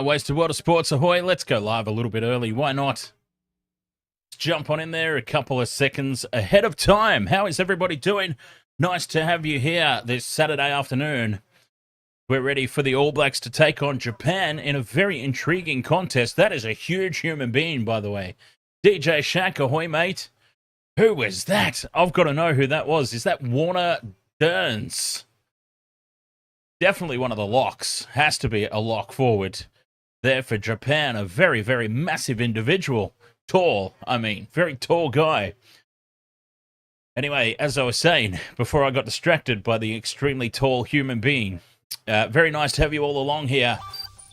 Wasted World of Sports, ahoy. Let's go live a little bit early. Why not? Let's jump on in there a couple of seconds ahead of time. How is everybody doing? Nice to have you here this Saturday afternoon. We're ready for the All Blacks to take on Japan in a very intriguing contest. That is a huge human being, by the way. DJ Shaq, ahoy, mate. Who was that? I've got to know who that was. Is that Warner Burns? Definitely one of the locks. Has to be a lock forward there for Japan. A very, very massive individual. Tall, very tall guy. Anyway, as I was saying, before I got distracted by the extremely tall human being, very nice to have you all along here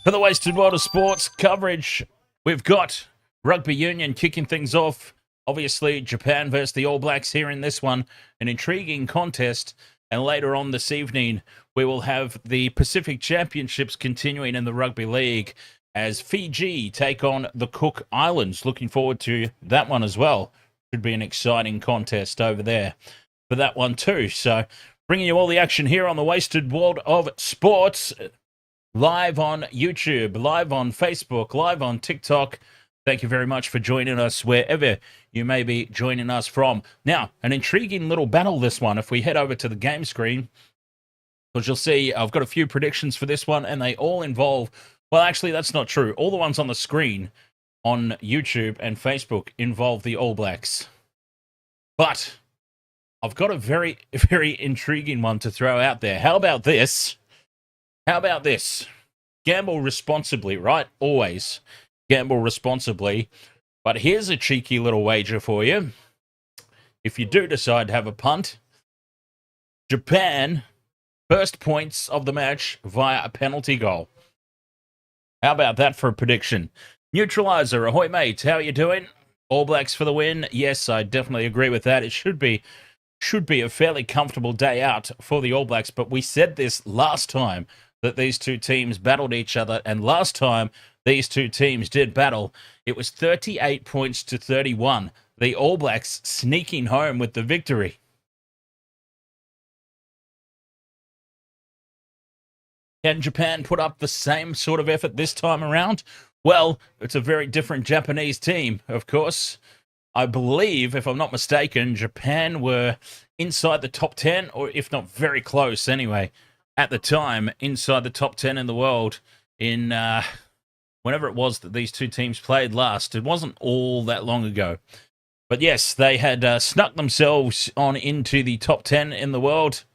for the Wasted World of Sports coverage. We've got Rugby Union kicking things off. Obviously, Japan versus the All Blacks here in this one. An intriguing contest. And later on this evening, we will have the Pacific Championships continuing in the Rugby League as Fiji take on the Cook Islands. Looking forward to that one as well. Should be an exciting contest over there for that one too. So bringing you all the action here on the Wasted World of Sports. Live on YouTube, live on Facebook, live on TikTok. Thank you very much for joining us wherever you may be joining us from. Now, an intriguing little battle, this one. If we head over to the game screen, because you'll see I've got a few predictions for this one, and they all involve... Well, actually, that's not true. All the ones on the screen on YouTube and Facebook involve the All Blacks. But I've got a very, very intriguing one to throw out there. How about this? How about this? Gamble responsibly, right? Always gamble responsibly. But here's a cheeky little wager for you. If you do decide to have a punt, Japan, first points of the match via a penalty goal. How about that for a prediction? Neutralizer, ahoy mate, how are you doing? All Blacks for the win? Yes, I definitely agree with that. It should be a fairly comfortable day out for the All Blacks, but we said this last time that these two teams battled each other, and last time these two teams did battle, it was 38 points to 31. The All Blacks sneaking home with the victory. Can Japan put up the same sort of effort this time around? Well, it's a very different Japanese team, of course. I believe, if I'm not mistaken, Japan were inside the top 10, or if not very close anyway, at the time, inside the top 10 in the world in whenever it was that these two teams played last. It wasn't all that long ago. But yes, they had snuck themselves on into the top 10 in the world.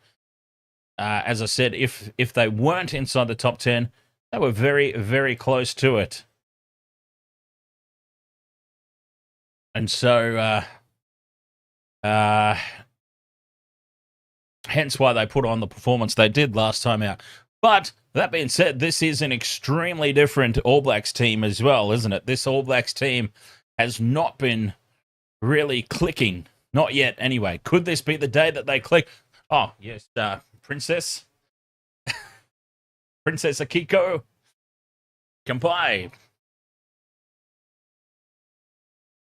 As I said, if they weren't inside the top 10, they were very, very close to it. And so, hence why they put on the performance they did last time out. But that being said, this is an extremely different All Blacks team as well, isn't it? This All Blacks team has not been really clicking. Not yet, anyway. Could this be the day that they click? Oh, yes, Princess. Princess Akiko. Kampai.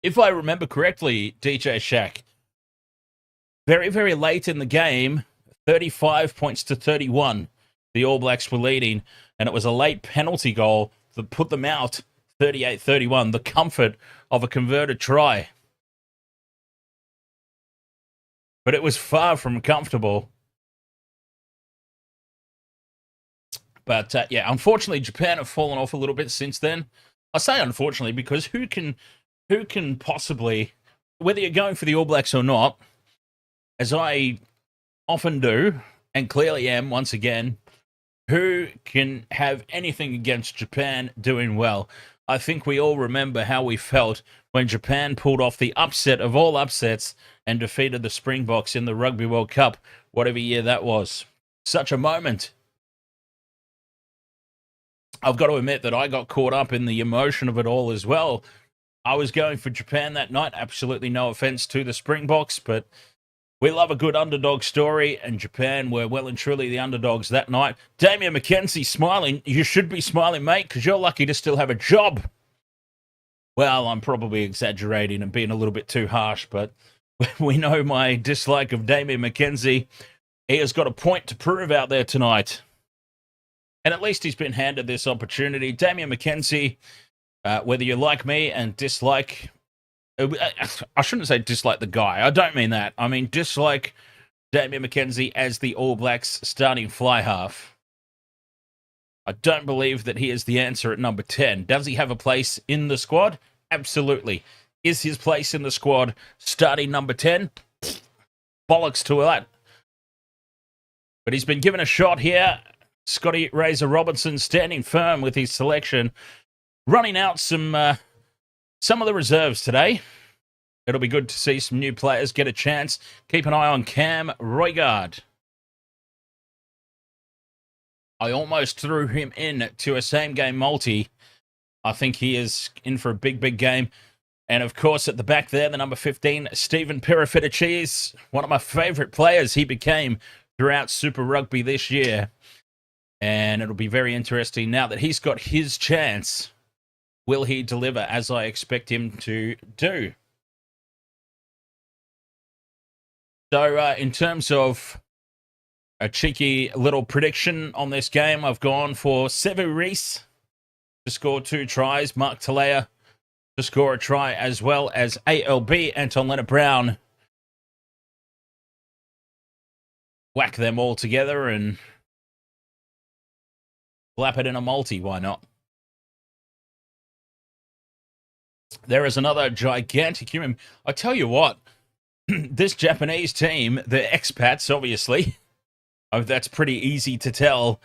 If I remember correctly, DJ Shaq, very, very late in the game, 35 points to 31, the All Blacks were leading, and it was a late penalty goal that put them out 38-31, the comfort of a converted try. But it was far from comfortable. But yeah, unfortunately, Japan have fallen off a little bit since then. I say unfortunately because who can possibly, whether you're going for the All Blacks or not, as I often do, and clearly am once again, who can have anything against Japan doing well? I think we all remember how we felt when Japan pulled off the upset of all upsets and defeated the Springboks in the Rugby World Cup, whatever year that was. Such a moment. I've got to admit that I got caught up in the emotion of it all as well. I was going for Japan that night. Absolutely no offense to the Springboks, but we love a good underdog story, and Japan were well and truly the underdogs that night. Damian McKenzie smiling. You should be smiling, mate, because you're lucky to still have a job. Well, I'm probably exaggerating and being a little bit too harsh, but we know my dislike of Damian McKenzie. He has got a point to prove out there tonight. And at least he's been handed this opportunity. Damian McKenzie, whether you like me and dislike... I shouldn't say dislike the guy. I don't mean that. I mean dislike Damian McKenzie as the All Blacks starting fly half. I don't believe that he is the answer at number 10. Does he have a place in the squad? Absolutely. Is his place in the squad starting number 10? Bollocks to that. But he's been given a shot here. Scotty Razor Robertson standing firm with his selection, running out some of the reserves today. It'll be good to see some new players get a chance. Keep an eye on Cam Roigard. I almost threw him in to a same-game multi. I think he is in for a big, big game. And, of course, at the back there, the number 15, Stephen Perifetachis, one of my favourite players he became throughout Super Rugby this year. And it'll be very interesting now that he's got his chance. Will he deliver as I expect him to do? So in terms of a cheeky little prediction on this game, I've gone for Sevu Reece to score 2 tries, Mark Talea to score a try, as well as ALB, Anton Leonard-Brown. Whack them all together and slap it in a multi, why not? There is another gigantic human. I tell you what, this Japanese team, the expats, obviously, that's pretty easy to tell,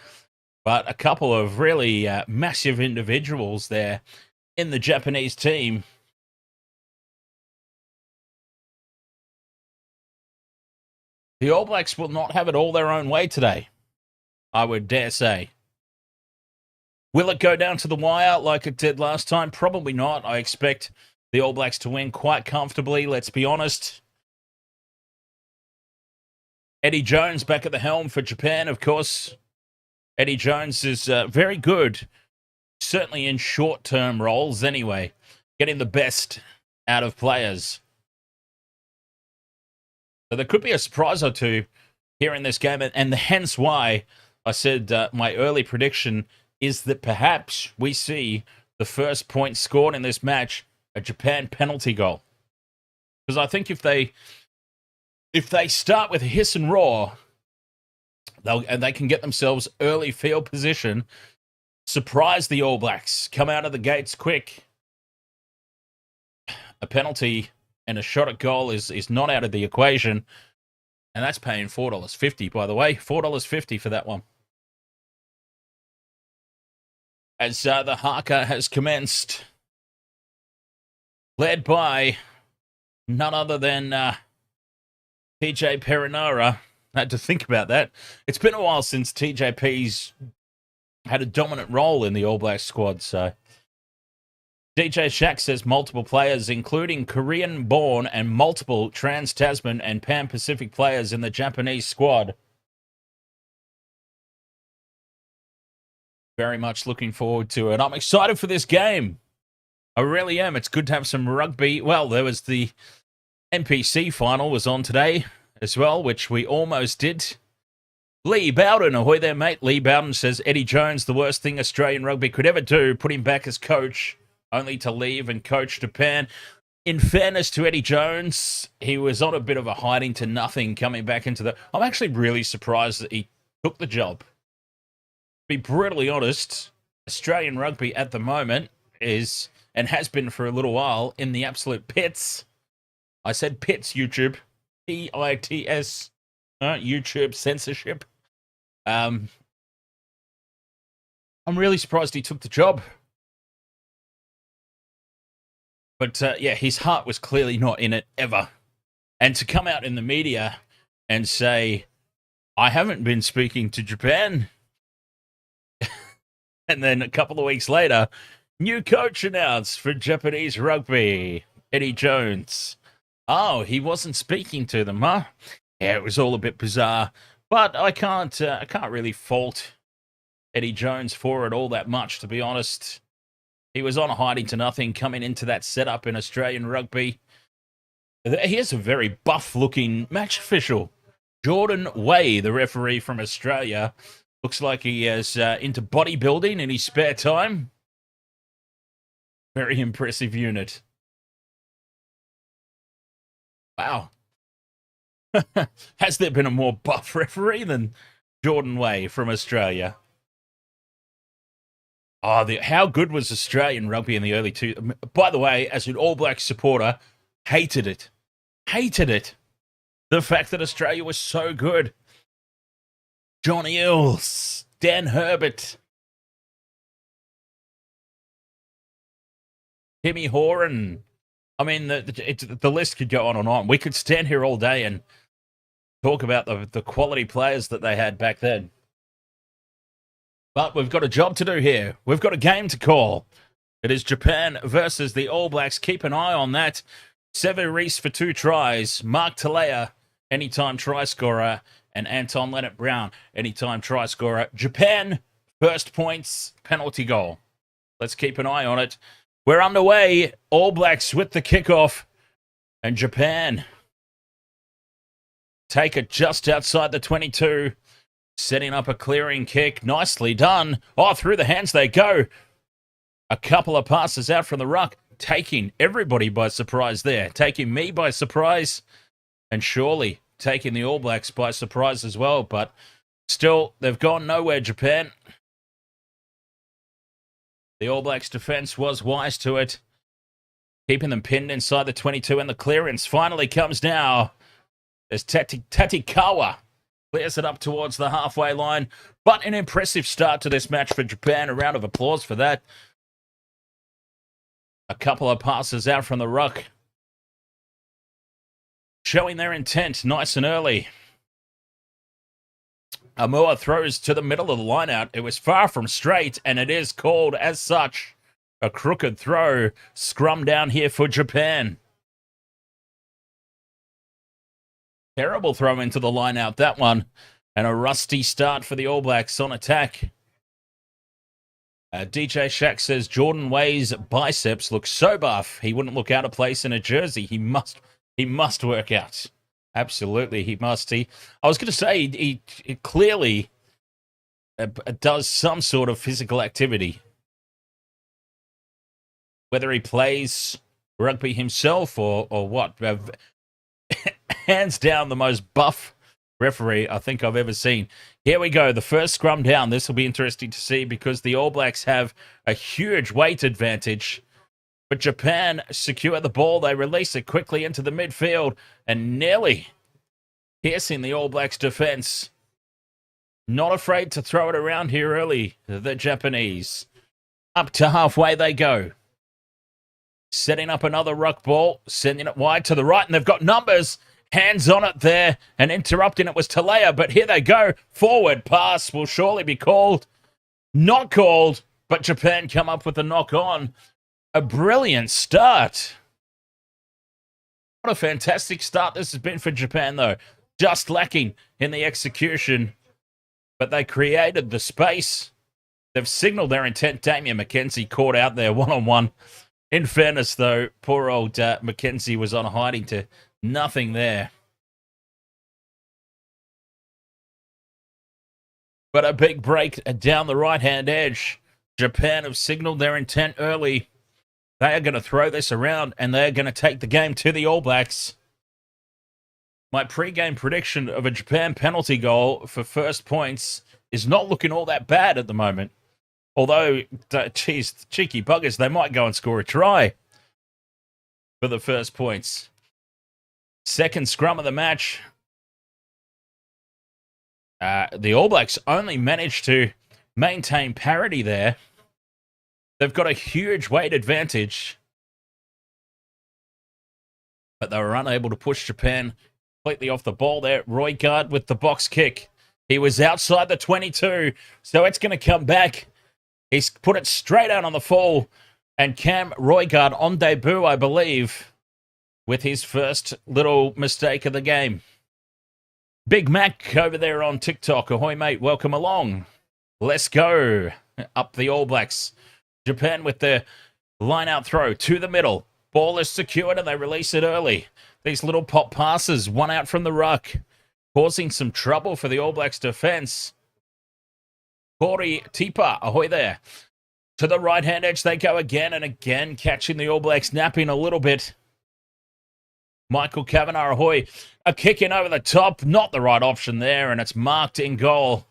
but a couple of really massive individuals there in the Japanese team. The All Blacks will not have it all their own way today, I would dare say. Will it go down to the wire like it did last time? Probably not. I expect the All Blacks to win quite comfortably, let's be honest. Eddie Jones back at the helm for Japan, of course. Eddie Jones is very good, certainly in short-term roles anyway, getting the best out of players. So there could be a surprise or two here in this game, and hence why I said my early prediction is that perhaps we see the first point scored in this match, a Japan penalty goal. Because I think if they start with a hiss and roar, they can get themselves early field position, surprise the All Blacks, come out of the gates quick. A penalty and a shot at goal is not out of the equation, and that's paying $4.50, by the way. $4.50 for that one. As the haka has commenced, led by none other than TJ Perinara. I had to think about that. It's been a while since TJP's had a dominant role in the All Black squad. So DJ Shaq says multiple players, including Korean-born and multiple trans-Tasman and Pan-Pacific players in the Japanese squad. Very much looking forward to it. I'm excited for this game. I really am. It's good to have some rugby. Well, there was the NPC final was on today as well, which we almost did. Lee Bowden, ahoy there, mate. Lee Bowden says, Eddie Jones, the worst thing Australian rugby could ever do, put him back as coach, only to leave and coach Japan. In fairness to Eddie Jones, he was on a bit of a hiding to nothing coming back into the... I'm actually really surprised that he took the job. To be brutally honest, Australian rugby at the moment is, and has been for a little while, in the absolute pits. I said pits, YouTube. P-I-T-S. YouTube censorship. I'm really surprised he took the job. But, yeah, his heart was clearly not in it ever. And to come out in the media and say, I haven't been speaking to Japan. And then a couple of weeks later, new coach announced for Japanese rugby, Eddie Jones. Oh, he wasn't speaking to them, huh? Yeah, it was all a bit bizarre. But I can't really fault Eddie Jones for it all that much, to be honest. He was on a hiding to nothing coming into that setup in Australian rugby. Here's a very buff-looking match official. Jordan Way, the referee from Australia. Looks like he is into bodybuilding in his spare time. Very impressive unit. Wow. Has there been a more buff referee than Jordan Way from Australia? Oh, how good was Australian rugby in the early two? By the way, as an All Blacks supporter, hated it. Hated it. The fact that Australia was so good. Johnny Ills, Dan Herbert, Timmy Horan. I mean, the list could go on and on. We could stand here all day and talk about the quality players that they had back then. But we've got a job to do here. We've got a game to call. It is Japan versus the All Blacks. Keep an eye on that. Sevu Reece for 2 tries. Mark Talea, anytime try scorer. And Anton Leonard-Brown, anytime try scorer. Japan, first points, penalty goal. Let's keep an eye on it. We're underway. All Blacks with the kickoff. And Japan take it just outside the 22. Setting up a clearing kick. Nicely done. Oh, through the hands they go. A couple of passes out from the ruck. Taking everybody by surprise there. Taking me by surprise. And surely taking the All Blacks by surprise as well. But still, they've gone nowhere, Japan. The All Blacks defense was wise to it. Keeping them pinned inside the 22. And the clearance finally comes now. There's Tatikawa. Clears it up towards the halfway line. But an impressive start to this match for Japan. A round of applause for that. A couple of passes out from the ruck. Showing their intent nice and early. Amua throws to the middle of the lineout. It was far from straight, and it is called as such. A crooked throw. Scrum down here for Japan. Terrible throw into the lineout, that one. And a rusty start for the All Blacks on attack. DJ Shack says, Jordan Way's biceps look so buff, he wouldn't look out of place in a jersey. He must work out. Absolutely, he must. I was going to say, he clearly does some sort of physical activity. Whether he plays rugby himself or what. Hands down the most buff referee I think I've ever seen. Here we go, the first scrum down. This will be interesting to see because the All Blacks have a huge weight advantage. But Japan secure the ball. They release it quickly into the midfield and nearly piercing the All Blacks defense. Not afraid to throw it around here early, the Japanese. Up to halfway they go. Setting up another ruck ball, sending it wide to the right, and they've got numbers. Hands on it there, and interrupting it was Talea, but here they go. Forward pass will surely be called. Not called, but Japan come up with a knock on. A brilliant start. What a fantastic start this has been for Japan, though. Just lacking in the execution, but they created the space. They've signalled their intent. Damien McKenzie caught out there one-on-one. In fairness, though, poor old McKenzie was on hiding to nothing there. But a big break down the right-hand edge. Japan have signalled their intent early. They are going to throw this around, and they are going to take the game to the All Blacks. My pre-game prediction of a Japan penalty goal for first points is not looking all that bad at the moment. Although, geez, cheeky buggers, they might go and score a try for the first points. Second scrum of the match. The All Blacks only managed to maintain parity there. They've got a huge weight advantage. But they were unable to push Japan completely off the ball there. Roygaard with the box kick. He was outside the 22, so it's going to come back. He's put it straight out on the full. And Cam Roygaard on debut, I believe, with his first little mistake of the game. Big Mac over there on TikTok. Ahoy, mate. Welcome along. Let's go. Up the All Blacks. Japan with their line-out throw to the middle. Ball is secured and they release it early. These little pop passes, one out from the ruck, causing some trouble for the All Blacks defense. Corey Tipa, ahoy there. To the right-hand edge they go again and again, catching the All Blacks napping a little bit. Michael Kavanagh, ahoy. A kick in over the top, not the right option there, and it's marked in goal.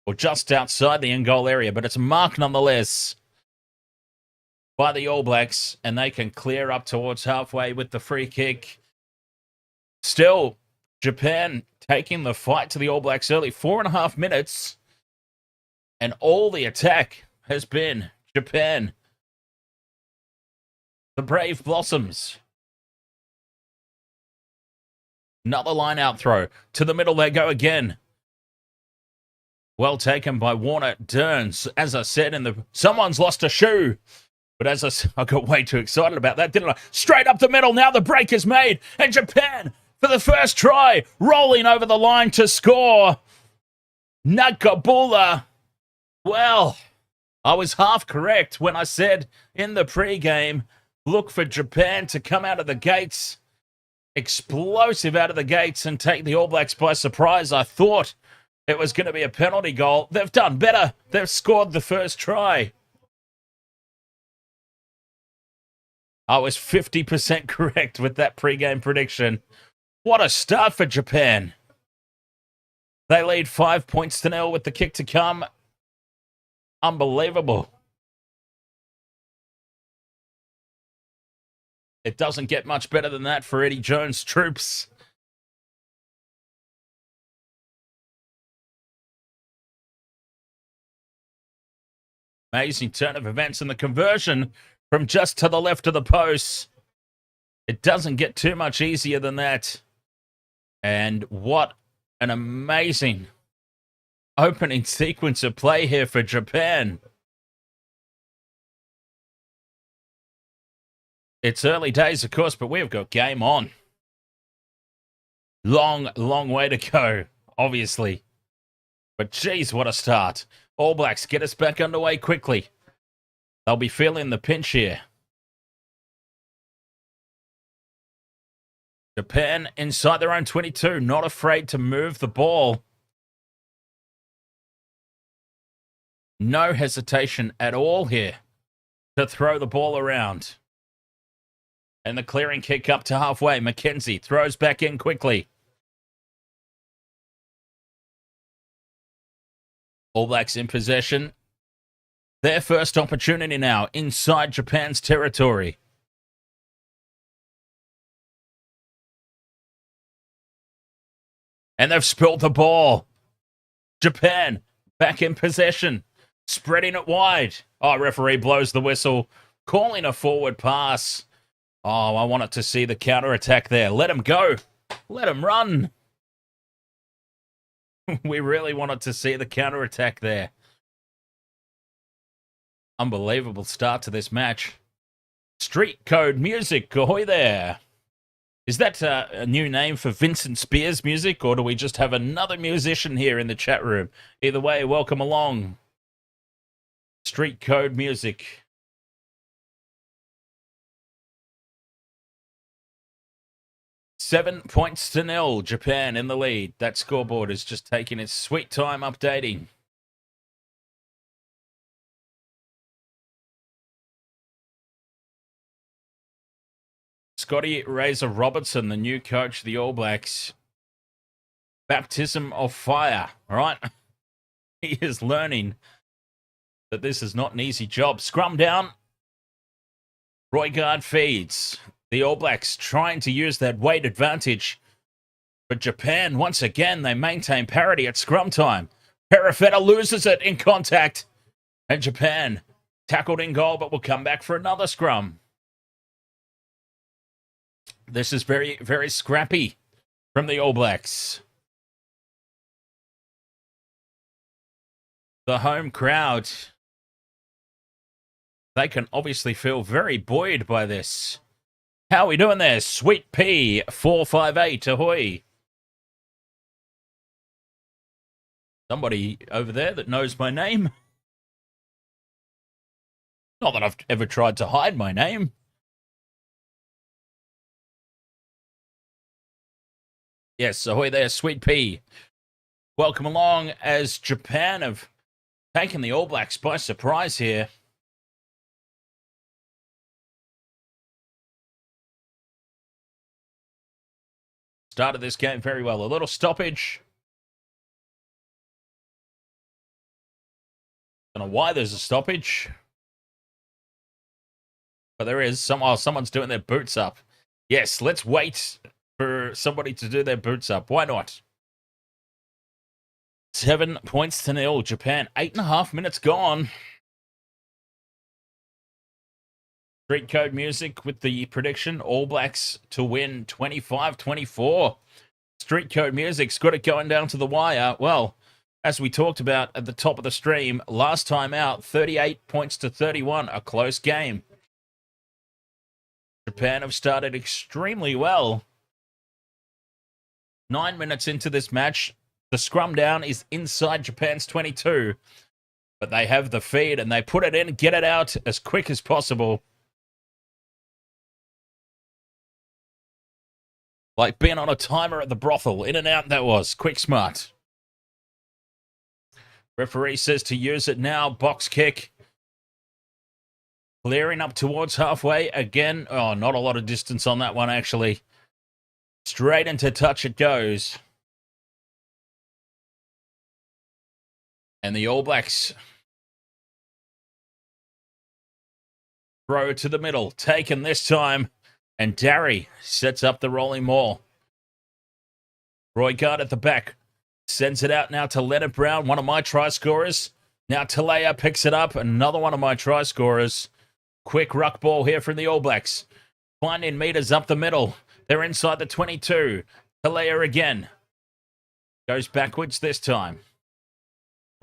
Or just outside the in-goal area, but it's marked nonetheless by the All Blacks, and they can clear up towards halfway with the free kick. Still, Japan taking the fight to the All Blacks early. 4.5 minutes, and all the attack has been Japan. The Brave Blossoms. Another line-out throw. To the middle they go again. Well taken by Warner Derns. As I said, someone's lost a shoe. But I got way too excited about that, didn't I? Straight up the middle, now the break is made. And Japan, for the first try, rolling over the line to score. Nakabula. Well, I was half correct when I said in the pre-game, look for Japan to come out of the gates, explosive out of the gates, and take the All Blacks by surprise. I thought it was going to be a penalty goal. They've done better. They've scored the first try. I was 50% correct with that pre-game prediction. What a start for Japan. They lead 5-0 with the kick to come. Unbelievable. It doesn't get much better than that for Eddie Jones' troops. Amazing turn of events, and the conversion from just to the left of the post. It doesn't get too much easier than that. And what an amazing opening sequence of play here for Japan. It's early days, of course, but we've got game on. Long, long way to go, obviously. But geez, what a start. All Blacks, get us back underway quickly. They'll be feeling the pinch here. Japan inside their own 22, not afraid to move the ball. No hesitation at all here to throw the ball around. And the clearing kick up to halfway. McKenzie throws back in quickly. All Blacks in possession. Their first opportunity now inside Japan's territory. And they've spilled the ball. Japan back in possession. Spreading it wide. Oh, referee blows the whistle. Calling a forward pass. Oh, I wanted to see the counter-attack there. Let him go. Let him run. We really wanted to see the counter-attack there. Unbelievable start to this match. Street Code Music, ahoy there. Is that a new name for Vincent Spears music, or do we just have another musician here in the chat room? Either way, welcome along. Street code music. Seven points to 0. Japan in the lead. That scoreboard is just taking its sweet time updating. Scotty Robertson, the new coach of the All Blacks. Baptism of fire, all right? He is learning that this is not an easy job. Scrum down. Roygaard feeds. The All Blacks trying to use that weight advantage. But Japan, once again, they maintain parity at scrum time. Perifetta loses it in contact. And Japan tackled in goal, but will come back for another scrum. This is very, very scrappy from the All Blacks. The home crowd, they can obviously feel very buoyed by this. How are we doing there? Sweet P 458 Ahoy. Somebody over there that knows my name. Not that I've ever tried to hide my name. Yes, ahoy there, Sweet P. Welcome along as Japan have taken the All Blacks by surprise here. Started this game very well. A little stoppage. Don't know why there's a stoppage. But there is. Someone's doing their boots up. Yes, let's wait for somebody to do their boots up. Why not? 7 points to 0. Japan, 8.5 minutes gone. Street code music with the prediction. All Blacks to win 25-24. Street code music's got it going down to the wire. Well, as we talked about at the top of the stream, last time out, 38 points to 31. A close game. Japan have started extremely well. 9 minutes into this match, the scrum down is inside Japan's 22. But they have the feed and they put it in, get it out as quick as possible. Like being on a timer at the brothel. In and out that was. Quick, smart. Referee says to use it now. Box kick. Clearing up towards halfway again. Oh, not a lot of distance on that one, actually. Straight into touch it goes. And the All Blacks throw to the middle. Taken this time. And Darry sets up the rolling maul. Roygaard at the back. Sends it out now to Leonard Brown, one of my try scorers. Now Talea picks it up, another one of my try scorers. Quick ruck ball here from the All Blacks. Finding meters up the middle. They're inside the 22. Talea again. Goes backwards this time.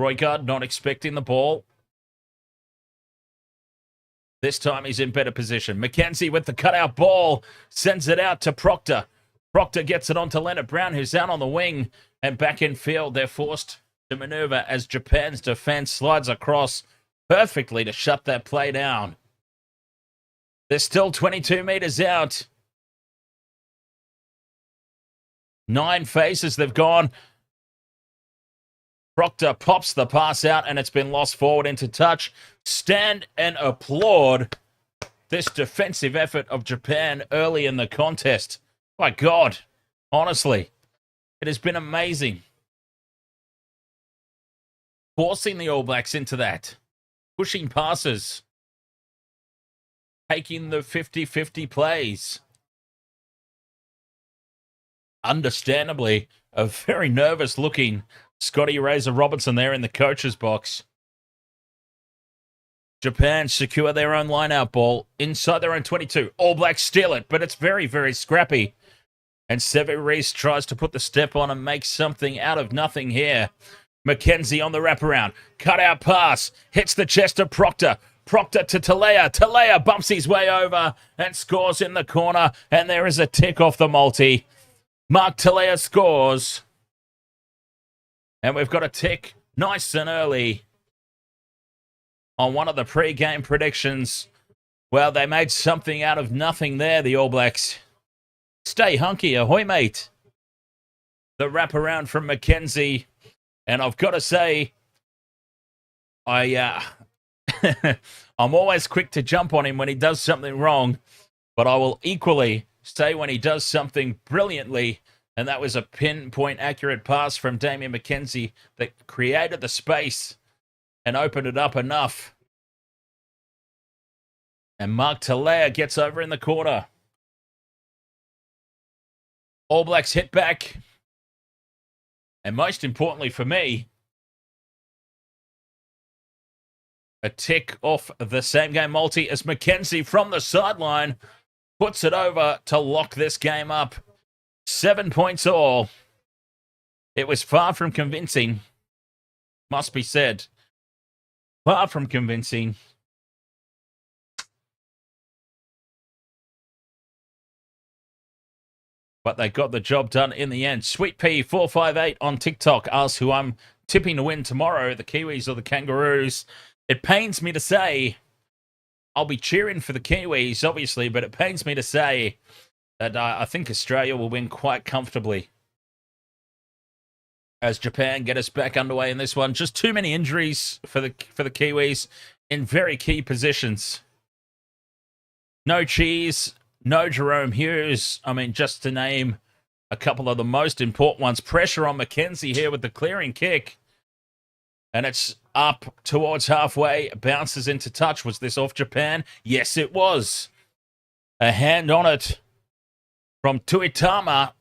Roygaard not expecting the ball. This time he's in better position. McKenzie with the cutout ball. Sends it out to Proctor. Proctor gets it onto Leonard Brown, who's out on the wing. And back in field, they're forced to maneuver as Japan's defense slides across perfectly to shut that play down. They're still 22 meters out. 9 phases they've gone. Proctor pops the pass out, and it's been lost forward into touch. Stand and applaud this defensive effort of Japan early in the contest. My God, honestly, it has been amazing. Forcing the All Blacks into that. Pushing passes. Taking the 50-50 plays. Understandably, a very nervous-looking Scotty Robertson there in the coach's box. Japan secure their own line-out ball inside their own 22. All Blacks steal it, but it's very, very scrappy. And Sevu Reece tries to put the step on and make something out of nothing here. McKenzie on the wraparound. Cut-out pass. Hits the chest of Proctor. Proctor to Talea. Talea bumps his way over and scores in the corner. And there is a tick off the multi. Mark Talea scores. And we've got a tick nice and early. on one of the pre-game predictions. Well, they made something out of nothing there, the All Blacks. Stay hunky, ahoy, mate. The wraparound from Mackenzie. And I've got to say, I'm always quick to jump on him when he does something wrong, but I will equally say when he does something brilliantly, and that was a pinpoint accurate pass from Damian Mackenzie that created the space and opened it up enough. And Mark Talea gets over in the corner. All Blacks hit back. And most importantly for me, a tick off the same game multi as Mackenzie from the sideline puts it over to lock this game up. 7 points all. It was far from convincing, must be said. Far from convincing. But they got the job done in the end. Sweet P458 on TikTok asks who I'm tipping to win tomorrow, the Kiwis or the Kangaroos. It pains me to say I'll be cheering for the Kiwis, obviously, but it pains me to say that I think Australia will win quite comfortably. As Japan get us back underway in this one. Just too many injuries for the Kiwis in very key positions. No Cheese. No Jerome Hughes. I mean, just to name a couple of the most important ones. Pressure on Mackenzie here with the clearing kick. And it's up towards halfway. Bounces into touch. Was this off Japan? Yes, it was. A hand on it from Tuitama.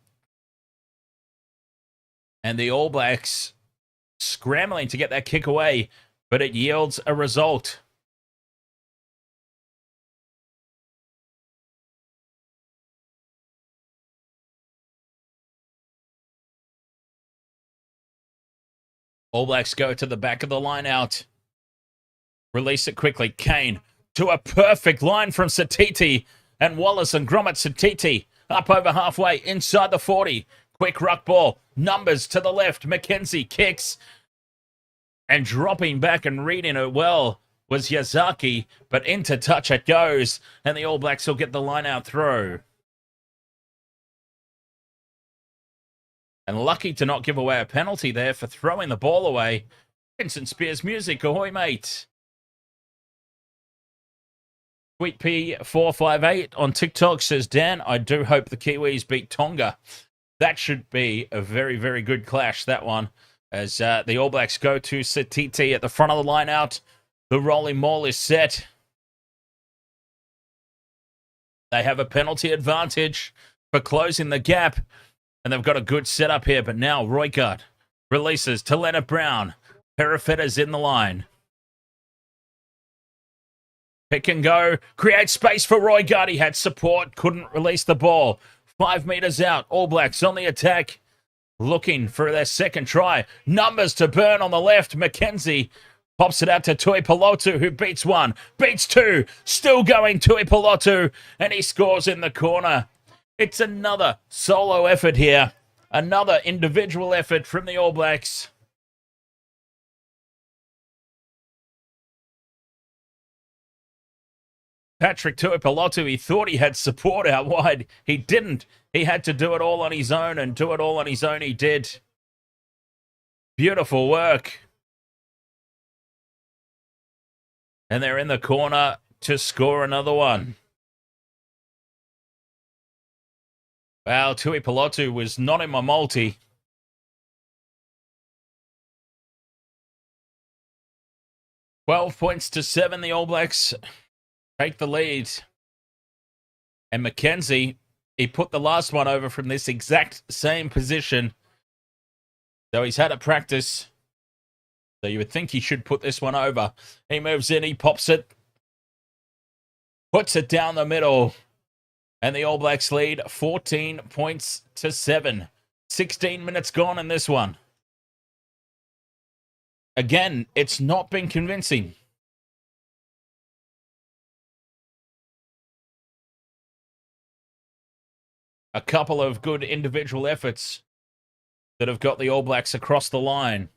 And the All Blacks scrambling to get that kick away. But it yields a result. All Blacks go to the back of the line out. Release it quickly. Kane to a perfect line from Satiti. And Wallace and Gromit. Satiti up over halfway inside the 40. Quick ruck ball. Numbers to the left. Mackenzie kicks. And dropping back and reading it well was Yazaki. But into touch it goes. And the All Blacks will get the line out throw. And lucky to not give away a penalty there for throwing the ball away. Vincent Spears music, ahoy mate. Sweet P458 on TikTok says, Dan, I do hope the Kiwis beat Tonga. That should be a very, very good clash, that one. As the All Blacks go to Satiti at the front of the line out. The rolling maul is set. They have a penalty advantage for closing the gap. And they've got a good setup here, but now Roykart releases to Leonard Brown. Perifeta's in the line. Pick and go. Create space for Roykart. He had support. Couldn't release the ball. 5 meters out. All Blacks on the attack. Looking for their second try. Numbers to burn on the left. Mackenzie pops it out to Tuipulotu, who beats one. Beats two. Still going Tuipulotu. And he scores in the corner. It's another solo effort here. Another individual effort from the All Blacks. Patrick Tuipulotu, he thought he had support out wide. He didn't. He had to do it all on his own, and do it all on his own he did. Beautiful work. And they're in the corner to score another one. Wow, Tuipulotu was not in my multi. $12 points to 7, the All Blacks take the lead. And Mackenzie, he put the last one over from this exact same position. So he's had a practice. So you would think he should put this one over. He moves in, he pops it. Puts it down the middle. And the All Blacks lead 14 points to 7. 16 minutes gone in this one. Again, it's not been convincing. A couple of good individual efforts that have got the All Blacks across the line.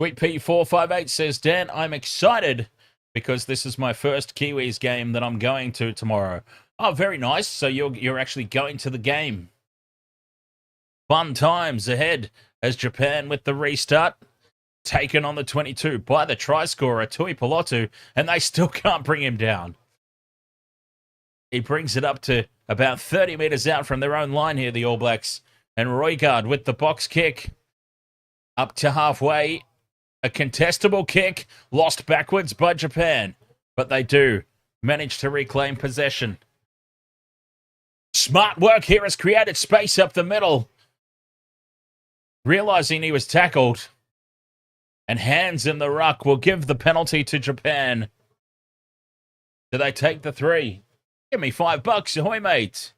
Sweet P458 says, Dan, I'm excited because this is my first Kiwis game that I'm going to tomorrow. Oh, very nice. So you're actually going to the game. Fun times ahead as Japan with the restart. Taken on the 22 by the try scorer, Tui Pilotu, and they still can't bring him down. He brings it up to about 30 metres out from their own line here, the All Blacks. And Roygaard with the box kick up to halfway. A contestable kick, lost backwards by Japan. But they do manage to reclaim possession. Smart work here has created space up the middle. Realising he was tackled. And hands in the ruck will give the penalty to Japan. Do they take the 3? Give me $5, ahoy, mate.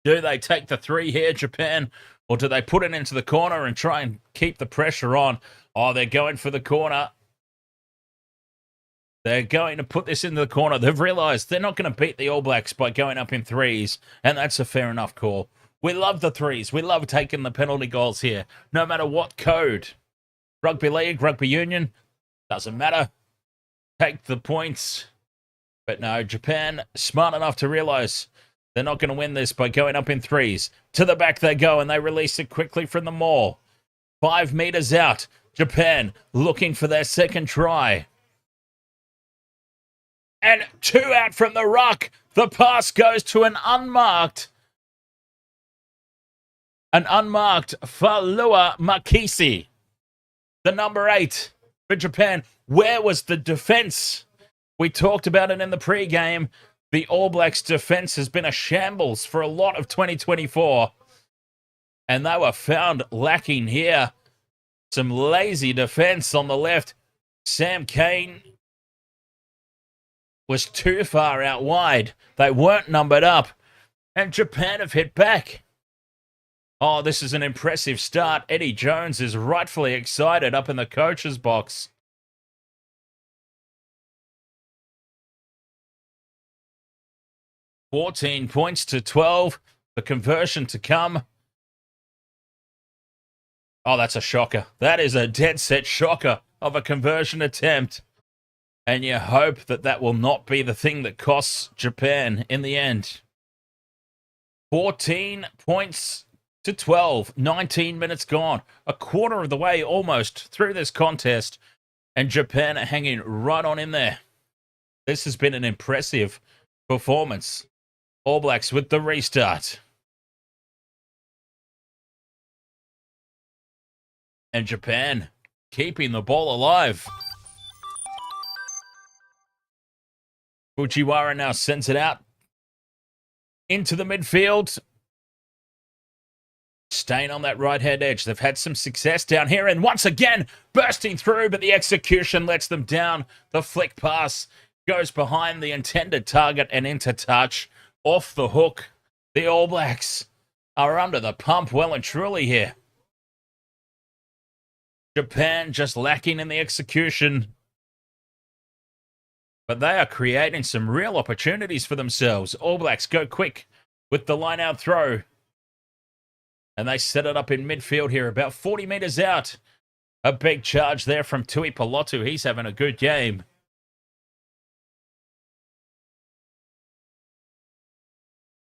Do they take the 3 here, Japan? Or do they put it into the corner and try and keep the pressure on? Oh, they're going for the corner. They're going to put this into the corner. They've realised they're not going to beat the All Blacks by going up in 3s. And that's a fair enough call. We love the 3s. We love taking the penalty goals here. No matter what code. Rugby League, Rugby Union. Doesn't matter. Take the points. But no, Japan, smart enough to realise they're not going to win this by going up in 3s. To the back they go, and they release it quickly from the maul. 5 metres out. Japan looking for their second try. And 2 out from the ruck. The pass goes to an unmarked Falua Makisi. The number 8 for Japan. Where was the defence? We talked about it in the pre-game. The All Blacks' defence has been a shambles for a lot of 2024. And they were found lacking here. Some lazy defence on the left. Sam Cane was too far out wide. They weren't numbered up. And Japan have hit back. Oh, this is an impressive start. Eddie Jones is rightfully excited up in the coach's box. $14 points to 12. The conversion to come. Oh, that's a shocker. That is a dead set shocker of a conversion attempt. And you hope that that will not be the thing that costs Japan in the end. 14 points to 12. 19 minutes gone. A quarter of the way almost through this contest. And Japan are hanging right on in there. This has been an impressive performance. All Blacks with the restart. And Japan keeping the ball alive. Fujiwara now sends it out into the midfield. Staying on that right-hand edge. They've had some success down here. And once again, bursting through, but the execution lets them down. The flick pass goes behind the intended target and into touch. Off the hook. The All Blacks are under the pump well and truly here. Japan just lacking in the execution. But they are creating some real opportunities for themselves. All Blacks go quick with the line-out throw. And they set it up in midfield here, about 40 metres out. A big charge there from Tui Pilotu. He's having a good game.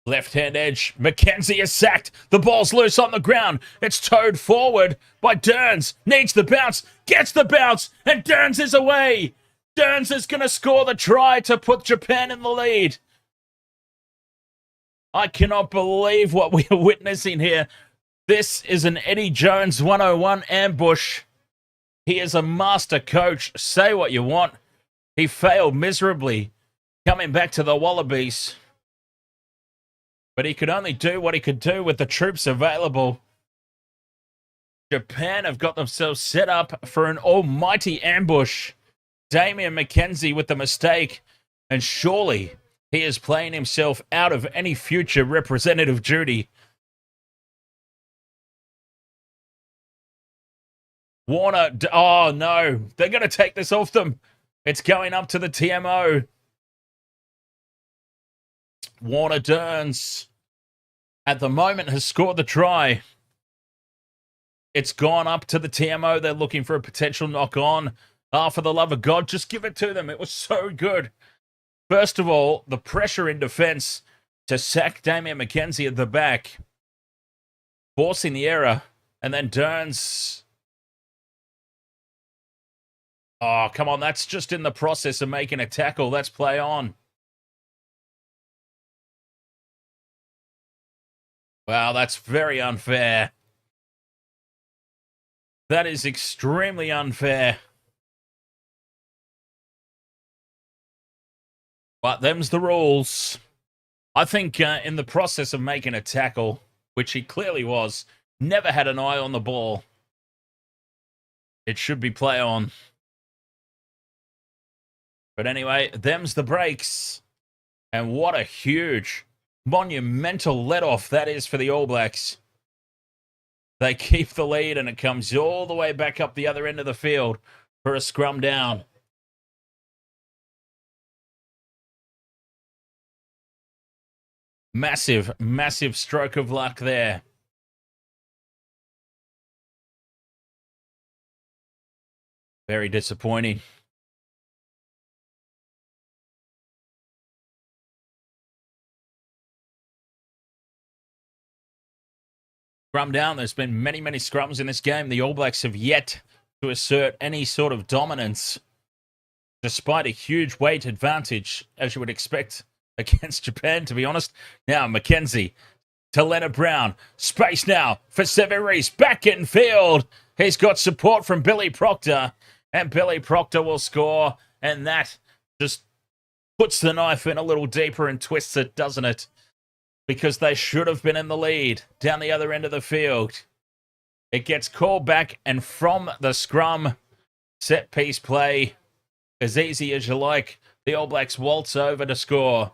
Left-hand edge. McKenzie is sacked. The ball's loose on the ground. It's towed forward by Derns. Needs the bounce. Gets the bounce. And Derns is away. Derns is going to score the try to put Japan in the lead. I cannot believe what we are witnessing here. This is an Eddie Jones 101 ambush. He is a master coach. Say what you want. He failed miserably coming back to the Wallabies. But he could only do what he could do with the troops available. Japan have got themselves set up for an almighty ambush. Damian McKenzie with the mistake. And surely he is playing himself out of any future representative duty. Warner, oh no, they're going to take this off them. It's going up to the TMO. Warner Derns, at the moment, has scored the try. It's gone up to the TMO. They're looking for a potential knock on. For the love of God, just give it to them. It was so good. First of all, the pressure in defense to sack Damian McKenzie at the back, forcing the error, and then Derns. Oh, come on. That's just in the process of making a tackle. Let's play on. Wow, that's very unfair. That is extremely unfair. But them's the rules. I think in the process of making a tackle, which he clearly was, never had an eye on the ball. It should be play on. But anyway, them's the breaks. And what a huge, monumental let-off that is for the All Blacks. They keep the lead, and it comes all the way back up the other end of the field for a scrum down. Massive, massive stroke of luck there. Very disappointing. Scrum down. There's been many, many scrums in this game. The All Blacks have yet to assert any sort of dominance, despite a huge weight advantage, as you would expect against Japan, to be honest. Now, McKenzie to Leonard Brown. Space now for Severis. Back in field. He's got support from Billy Proctor, and Billy Proctor will score, and that just puts the knife in a little deeper and twists it, doesn't it? Because they should have been in the lead down the other end of the field. It gets called back, and from the scrum, set piece play, as easy as you like, the All Blacks waltz over to score.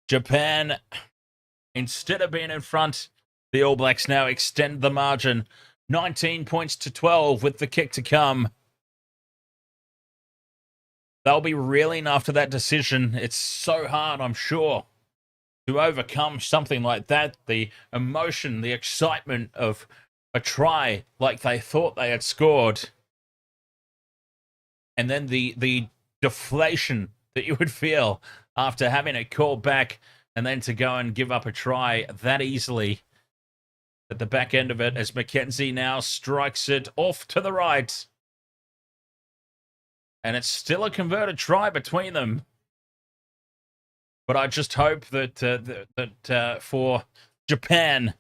Japan, instead of being in front, the All Blacks now extend the margin. 19 points to 12 with the kick to come. They'll be reeling after that decision. It's so hard, I'm sure, to overcome something like that. The emotion, the excitement of a try like they thought they had scored. And then the deflation that you would feel after having it called back and then to go and give up a try that easily at the back end of it as McKenzie now strikes it off to the right. And it's still a converted try between them. But I just hope that for Japan,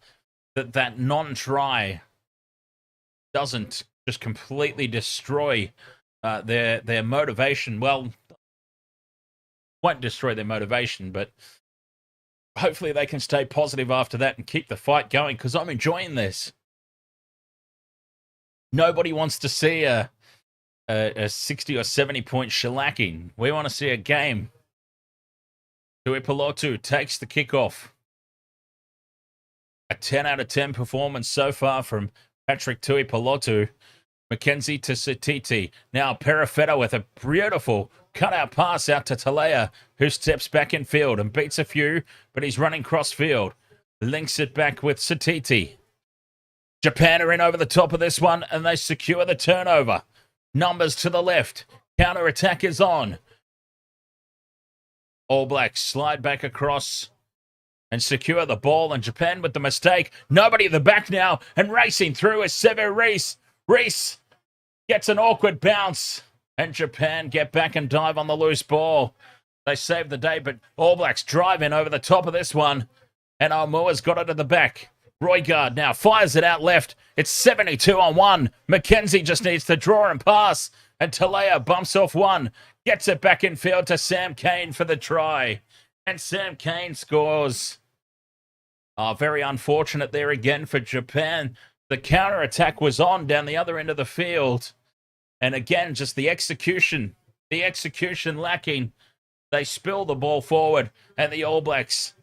that non-try doesn't just completely destroy their motivation. Well, won't destroy their motivation, but hopefully they can stay positive after that and keep the fight going, because I'm enjoying this. Nobody wants to see a 60 or 70 point shellacking. We want to see a game. Tuipulotu takes the kickoff. A 10 out of 10 performance so far from Patrick Tuipulotu. McKenzie to Satiti. Now Perifetta with a beautiful cutout pass out to Talea, who steps back in field and beats a few, but he's running cross field. Links it back with Satiti. Japan are in over the top of this one, and they secure the turnover. Numbers to the left. Counter-attack is on. All Blacks slide back across and secure the ball, and Japan with the mistake. Nobody at the back now, and racing through is Sever Reese. Reese gets an awkward bounce, and Japan get back and dive on the loose ball. They save the day, but All Blacks drive in over the top of this one, and Almua's got it at the back. Roygaard now fires it out left. It's 72 on one. McKenzie just needs to draw and pass. And Talea bumps off one. Gets it back in field to Sam Cane for the try. And Sam Cane scores. Very unfortunate there again for Japan. The counter-attack was on down the other end of the field. And again, just the execution lacking. They spill the ball forward. And the All Blacks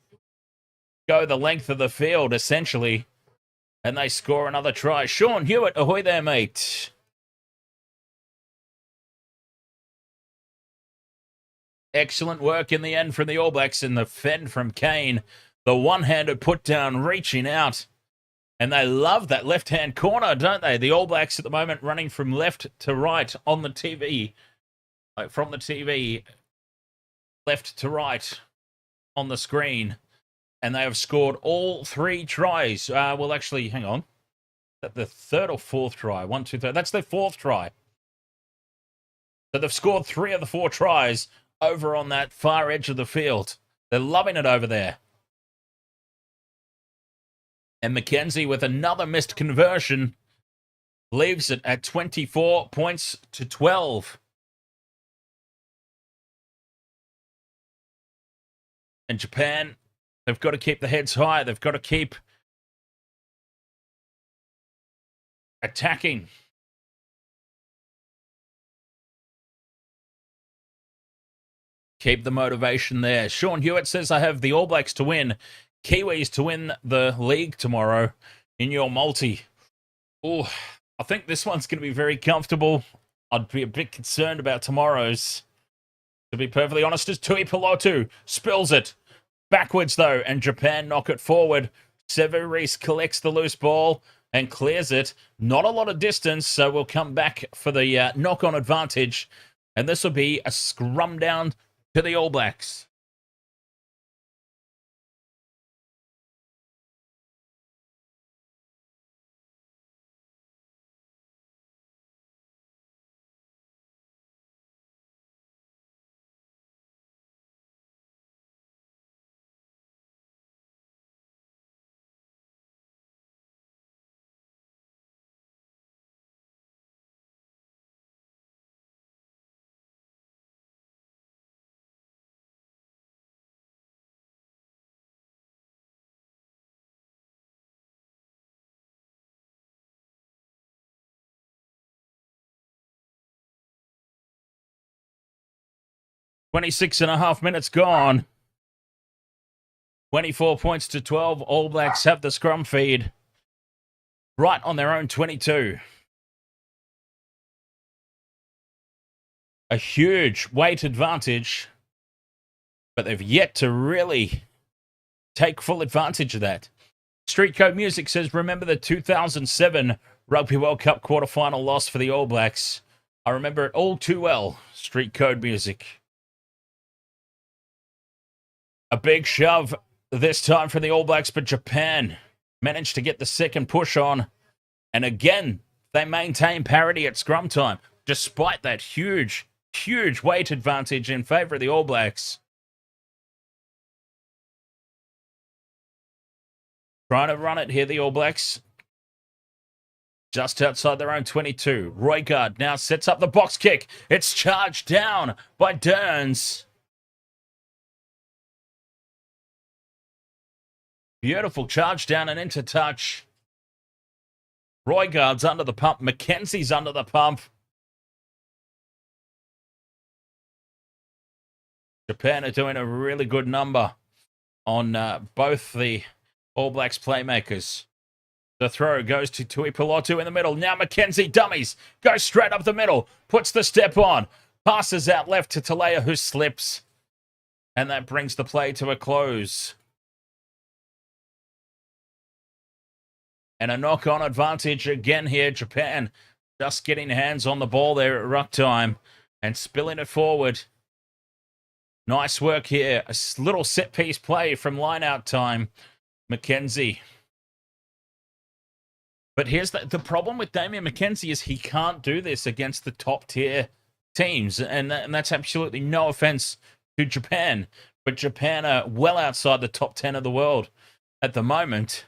go the length of the field, essentially, and they score another try. Sean Hewitt, ahoy there, mate. Excellent work in the end from the All Blacks in the fend from Kane. The one-handed put down, reaching out. And they love that left-hand corner, don't they? The All Blacks at the moment running from left to right on the TV. Like from the TV, left to right on the screen. And they have scored all 3 tries. Well, actually, hang on. The third or fourth try? 1, 2, 3. That's their 4th try. So they've scored 3 of the 4 tries over on that far edge of the field. They're loving it over there. And McKenzie with another missed conversion leaves it at 24 points to 12. And Japan, they've got to keep the heads high. They've got to keep attacking. Keep the motivation there. Sean Hewitt says, I have the All Blacks to win. Kiwis to win the league tomorrow in your multi. Oh, I think this one's going to be very comfortable. I'd be a bit concerned about tomorrow's. To be perfectly honest, as Tui Pilotu spills it. Backwards, though, and Japan knock it forward. Sevu Reece collects the loose ball and clears it. Not a lot of distance, so we'll come back for the knock-on advantage. And this will be a scrum down to the All Blacks. .26.5 minutes gone. 24 points to 12. All Blacks have the scrum feed right on their own 22. A huge weight advantage, but they've yet to really take full advantage of that. Street Code Music says, remember the 2007 Rugby World Cup quarterfinal loss for the All Blacks? I remember it all too well. Street Code Music. A big shove this time from the All Blacks, but Japan managed to get the second push on. And again, they maintain parity at scrum time, despite that huge weight advantage in favour of the All Blacks. Trying to run it here, the All Blacks. Just outside their own 22. Roygaard now sets up the box kick. It's charged down by Derns. Beautiful charge down and into touch. Roygaard's under the pump. Mackenzie's under the pump. Japan are doing a really good number on both the All Blacks playmakers. The throw goes to Tui Pilotu in the middle. Now Mackenzie dummies. Goes straight up the middle. Puts the step on. Passes out left to Talea, who slips. And that brings the play to a close. And a knock-on advantage again here. Japan just getting hands on the ball there at ruck time and spilling it forward. Nice work here. A little set-piece play from line-out time. Mackenzie. But here's the problem with Damian Mackenzie is he can't do this against the top-tier teams. And that's absolutely no offense to Japan. But Japan are well outside the top 10 of the world at the moment.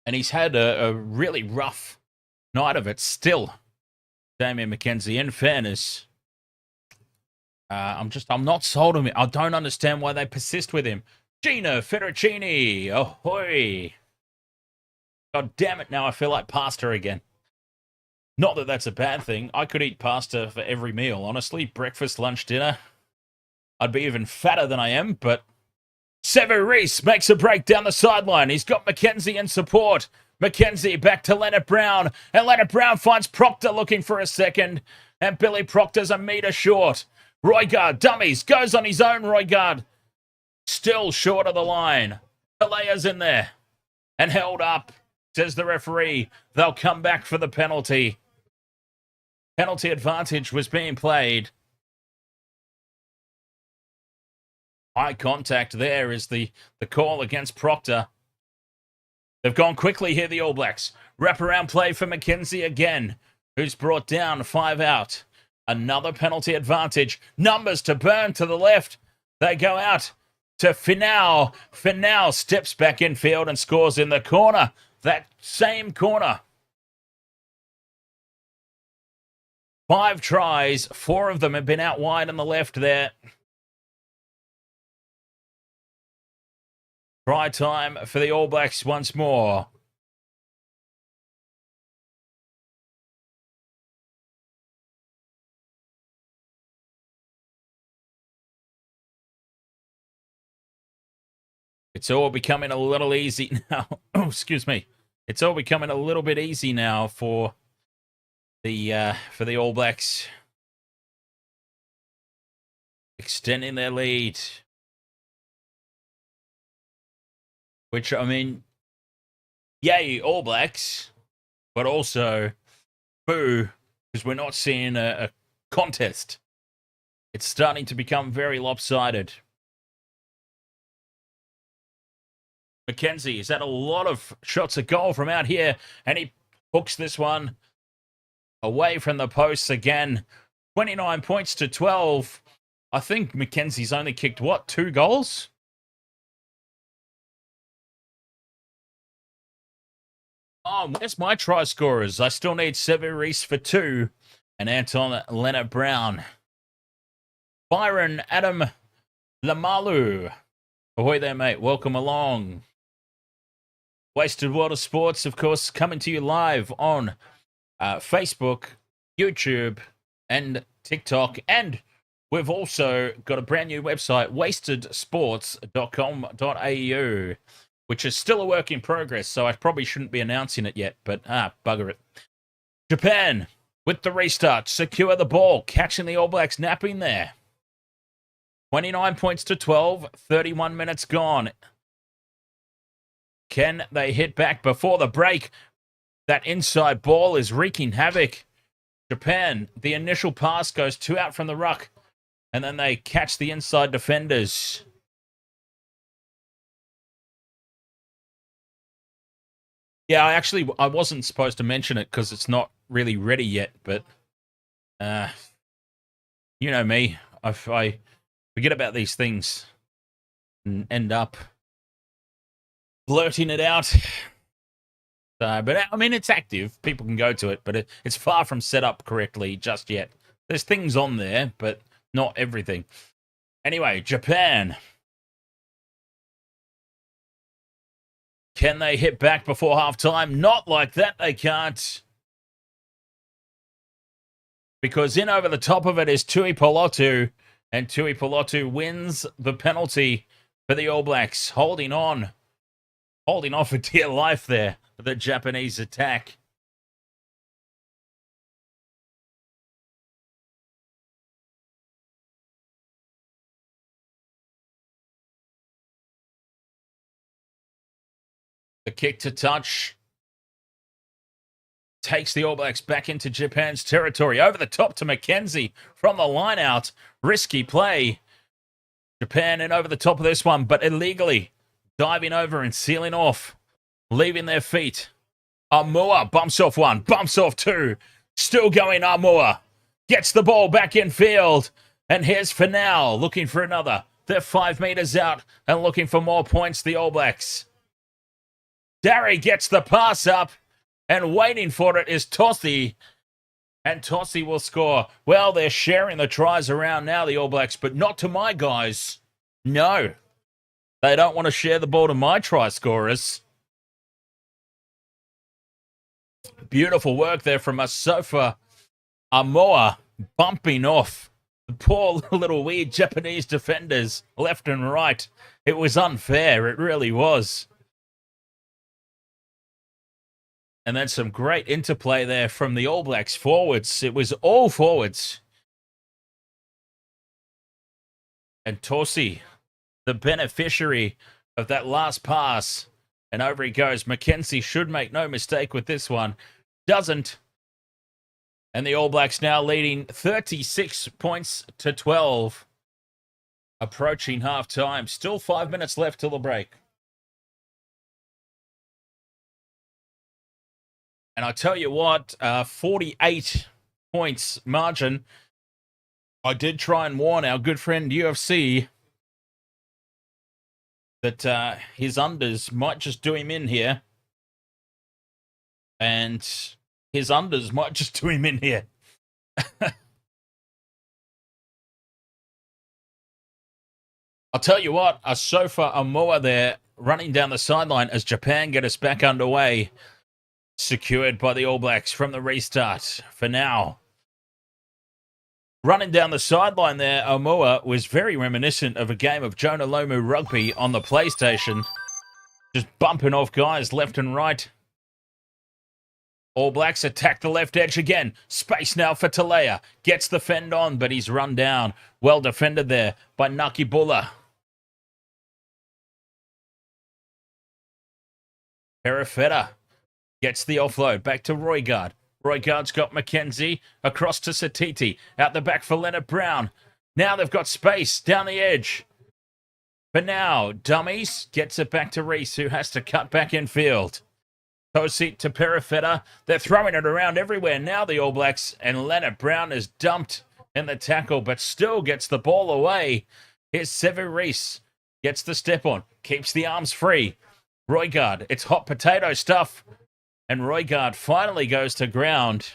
And he's had a really rough night of it still. Damian Mackenzie, in fairness. I'm not sold on him. I don't understand why they persist with him. Gina Fettuccini, ahoy. God damn it, now I feel like pasta again. Not that that's a bad thing. I could eat pasta for every meal, honestly. Breakfast, lunch, dinner. I'd be even fatter than I am, but Sevu Reece makes a break down the sideline. He's got Mackenzie in support. Mackenzie back to Leonard Brown. And Leonard Brown finds Proctor looking for a second. And Billy Proctor's a metre short. Roygaard dummies. Goes on his own, Roygaard. Still short of the line. Pelea's in there. And held up, says the referee. They'll come back for the penalty. Penalty advantage was being played. High contact there is the call against Proctor. They've gone quickly here, the All Blacks. Wraparound play for Mackenzie again, who's brought down 5 out. Another penalty advantage. Numbers to Burn to the left. They go out to Finau. Finau steps back in field and scores in the corner. That same corner. 5 tries. 4 of them have been out wide on the left there. Try time for the All Blacks once more. It's all becoming a little easy now. Oh, excuse me. It's all becoming a little bit easy now for the All Blacks. Extending their lead. Which, I mean, yay, All Blacks, but also boo, because we're not seeing a contest. It's starting to become very lopsided. Mackenzie has had a lot of shots at goal from out here, and he hooks this one away from the posts again. 29 points to 12. I think Mackenzie's only kicked, what, 2 goals? Oh, where's my try scorers? I still need Sevu Reece for 2 and Anton Leonard Brown. Byron Adam Lamalu. Ahoy there, mate. Welcome along. Wasted World of Sports, of course, coming to you live on Facebook, YouTube, and TikTok. And we've also got a brand new website, wastedsports.com.au. which is still a work in progress, so I probably shouldn't be announcing it yet, but bugger it. Japan, with the restart, secure the ball, catching the All Blacks napping there. 29 points to 12, 31 minutes gone. Can they hit back before the break? That inside ball is wreaking havoc. Japan, the initial pass goes 2 out from the ruck, and then they catch the inside defenders. Yeah, I wasn't supposed to mention it because it's not really ready yet, but you know me, I forget about these things and end up blurting it out. But I mean, it's active. People can go to it, but it's far from set up correctly just yet. There's things on there, but not everything. Anyway, Japan. Can they hit back before halftime? Not like that, they can't. Because in over the top of it is Tui Polotu, and Tui Polotu wins the penalty for the All Blacks, holding on for dear life there for the Japanese attack. The kick to touch takes the All Blacks back into Japan's territory. Over the top to Mackenzie from the line out. Risky play. Japan in over the top of this one, but illegally diving over and sealing off, leaving their feet. Amua bumps off 1, bumps off 2. Still going Amua. Gets the ball back in field. And here's Finau looking for another. They're 5 meters out and looking for more points, the All Blacks. Darry gets the pass up, and waiting for it is Tossi. And Tossi will score. Well, they're sharing the tries around now, the All Blacks, but not to my guys. No. They don't want to share the ball to my try scorers. Beautiful work there from Asofa Amoa, bumping off the poor little weird Japanese defenders left and right. It was unfair. It really was. And then some great interplay there from the All Blacks forwards. It was all forwards. And Torsi, the beneficiary of that last pass. And over he goes. Mackenzie should make no mistake with this one. Doesn't. And the All Blacks now leading 36 points to 12. Approaching half-time. Still 5 minutes left till the break. And I tell you what, 48 points margin. I did try and warn our good friend UFC that his unders might just do him in here. And his unders might just do him in here. I'll tell you what, a Sofa Amoa there running down the sideline as Japan get us back underway. Secured by the All Blacks from the restart for now. Running down the sideline there, Amoa was very reminiscent of a game of Jonah Lomu Rugby on the PlayStation. Just bumping off guys left and right. All Blacks attack the left edge again. Space now for Talea. Gets the fend on, but he's run down. Well defended there by Nakibula. Perifetta gets the offload. Back to Roigard. Roigard's got Mackenzie. Across to Satiti. Out the back for Leonard Brown. Now they've got space down the edge. But now, Dummies gets it back to Reese, who has to cut back in field. Tosi to Perifetta. They're throwing it around everywhere now, the All Blacks. And Leonard Brown is dumped in the tackle, but still gets the ball away. Here's Sevu Reese. Gets the step on. Keeps the arms free. Roigard. It's hot potato stuff. And Roigard finally goes to ground.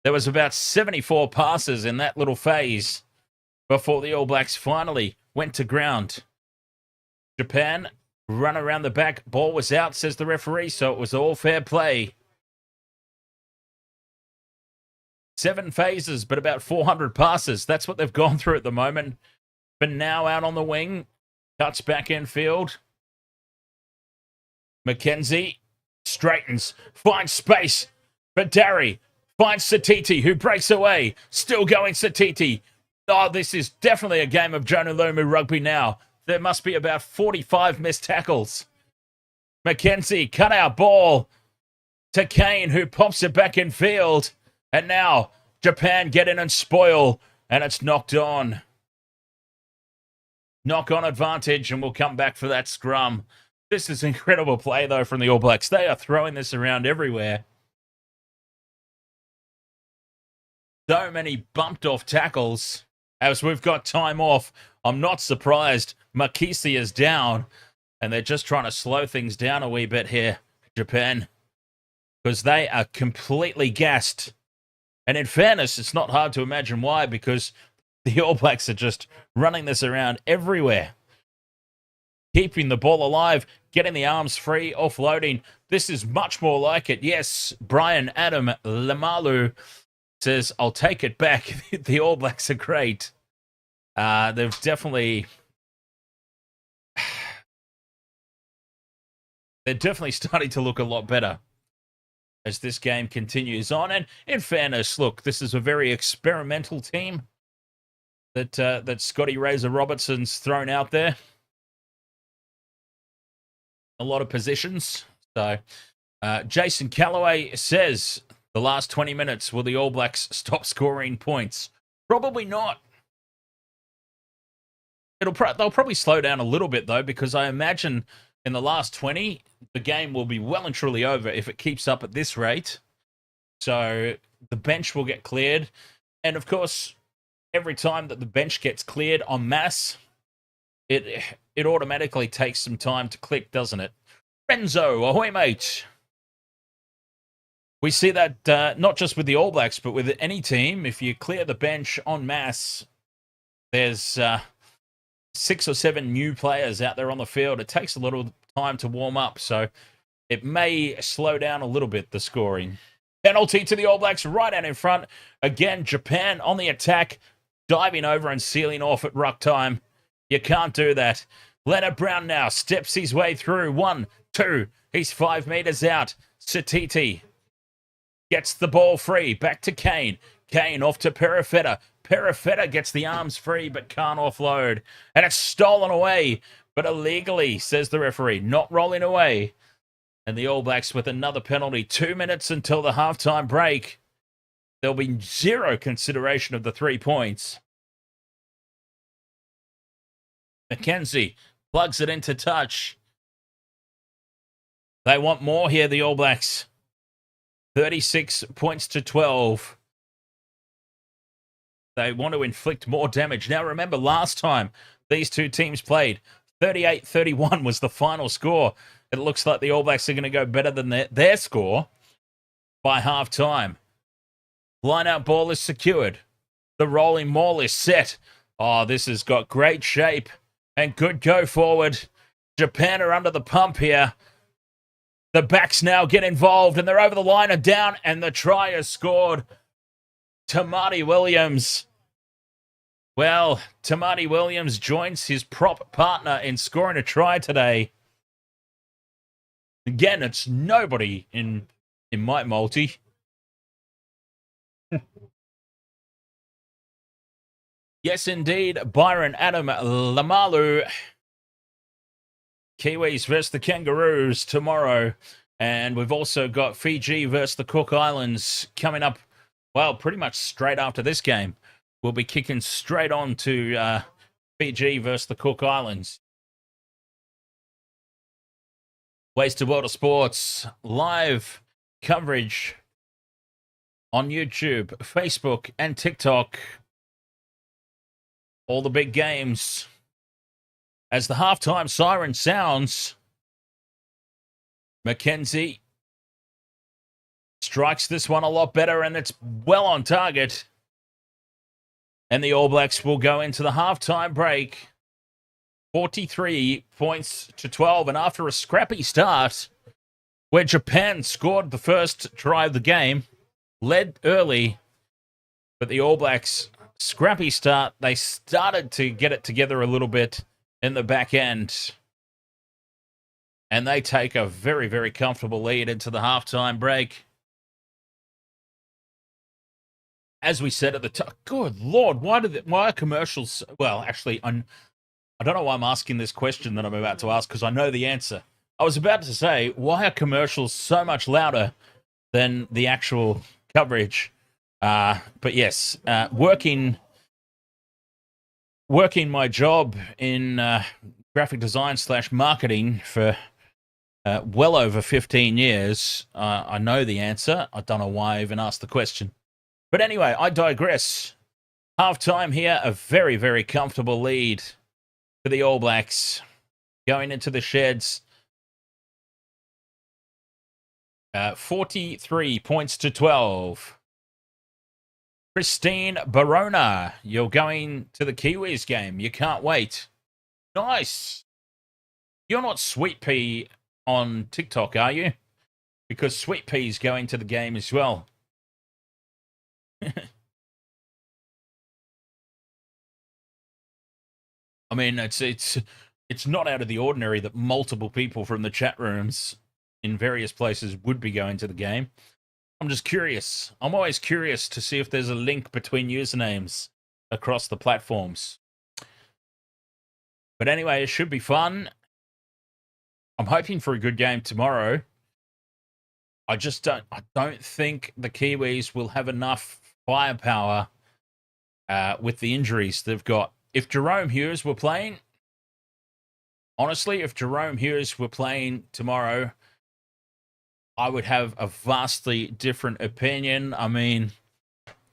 There was about 74 passes in that little phase before the All Blacks finally went to ground. Japan run around the back. Ball was out, says the referee, so it was all fair play. 7 phases, but about 400 passes. That's what they've gone through at the moment. But now out on the wing. Cuts back in field. Mackenzie straightens. Finds space. But Darry finds Satiti, who breaks away. Still going Satiti. Oh, this is definitely a game of Jonah Lomu Rugby now. There must be about 45 missed tackles. Mackenzie, cut out ball to Kane, who pops it back in field. And now Japan get in and spoil, and it's knocked on. Knock on advantage, and we'll come back for that scrum. This is incredible play, though, from the All Blacks. They are throwing this around everywhere. So many bumped off tackles. As we've got time off, I'm not surprised Makisi is down, and they're just trying to slow things down a wee bit here, Japan, because they are completely gassed. And in fairness, it's not hard to imagine why, because the All Blacks are just running this around everywhere. Keeping the ball alive, getting the arms free, offloading. This is much more like it. Yes, Brian Adam Lamalu says, I'll take it back. The All Blacks are great. They've definitely... They're definitely starting to look a lot better as this game continues on. And in fairness, look, this is a very experimental team that Scotty Razor Robertson's thrown out there. A lot of positions. So Jason Calloway says, the last 20 minutes, will the All Blacks stop scoring points? Probably not. They'll probably slow down a little bit, though, because I imagine in the last 20, the game will be well and truly over if it keeps up at this rate. So the bench will get cleared. And, of course, every time that the bench gets cleared en masse, it automatically takes some time to click, doesn't it? Renzo, ahoy, mate. We see that not just with the All Blacks, but with any team. If you clear the bench en masse, there's 6 or 7 new players out there on the field. It takes a little time to warm up, so it may slow down a little bit, the scoring. Penalty to the All Blacks right out in front. Again, Japan on the attack, diving over and sealing off at ruck time. You can't do that. Leonard Brown now steps his way through. 1, 2, He's 5 meters out. Satiti gets the ball free. Back to Kane. Kane off to Perifetta. Perifetta gets the arms free but can't offload. And it's stolen away, but illegally, says the referee. Not rolling away. And the All Blacks with another penalty. 2 minutes until the halftime break. There'll be zero consideration of the 3 points. McKenzie plugs it into touch. They want more here, the All Blacks. 36 points to 12. They want to inflict more damage. Now, remember, last time these two teams played, 38-31 was the final score. It looks like the All Blacks are going to go better than their score by half-time. Line-out ball is secured. The rolling maul is set. Oh, this has got great shape and good go forward. Japan are under the pump here. The backs now get involved, and they're over the line and down, and the try is scored. Tamati Williams. Well, Tamati Williams joins his prop partner in scoring a try today. Again, it's nobody in my multi. Yes, indeed, Byron Adam Lamalu. Kiwis versus the Kangaroos tomorrow. And we've also got Fiji versus the Cook Islands coming up, well, pretty much straight after this game. We'll be kicking straight on to Fiji versus the Cook Islands. Wasted World of Sports, live coverage on YouTube, Facebook, and TikTok. All the big games. As the halftime siren sounds, McKenzie strikes this one a lot better, and it's well on target. And the All Blacks will go into the halftime break. 43 points to 12. And after a scrappy start, where Japan scored the first try of the game, led early, but the All Blacks, scrappy start, they started to get it together a little bit in the back end. And they take a very, very comfortable lead into the halftime break. As we said at the top, good Lord, why are commercials? Well, actually, I don't know why I'm asking this question that I'm about to ask, because I know the answer. I was about to say, why are commercials so much louder than the actual coverage? But yes, working my job in graphic design / marketing for well over 15 years, I know the answer. I don't know why I even asked the question. But anyway, I digress. Halftime here, a very, very comfortable lead for the All Blacks. Going into the sheds. 43 points to 12. Christine Barona, you're going to the Kiwis game. You can't wait. Nice. You're not Sweet Pea on TikTok, are you? Because Sweet Pea's going to the game as well. I mean, it's not out of the ordinary that multiple people from the chat rooms in various places would be going to the game. I'm just curious. I'm always curious to see if there's a link between usernames across the platforms. But anyway, it should be fun. I'm hoping for a good game tomorrow. I don't think the Kiwis will have enough firepower with the injuries they've got. If Jerome Hughes were playing, honestly, if Jerome Hughes were playing tomorrow, I would have a vastly different opinion. I mean,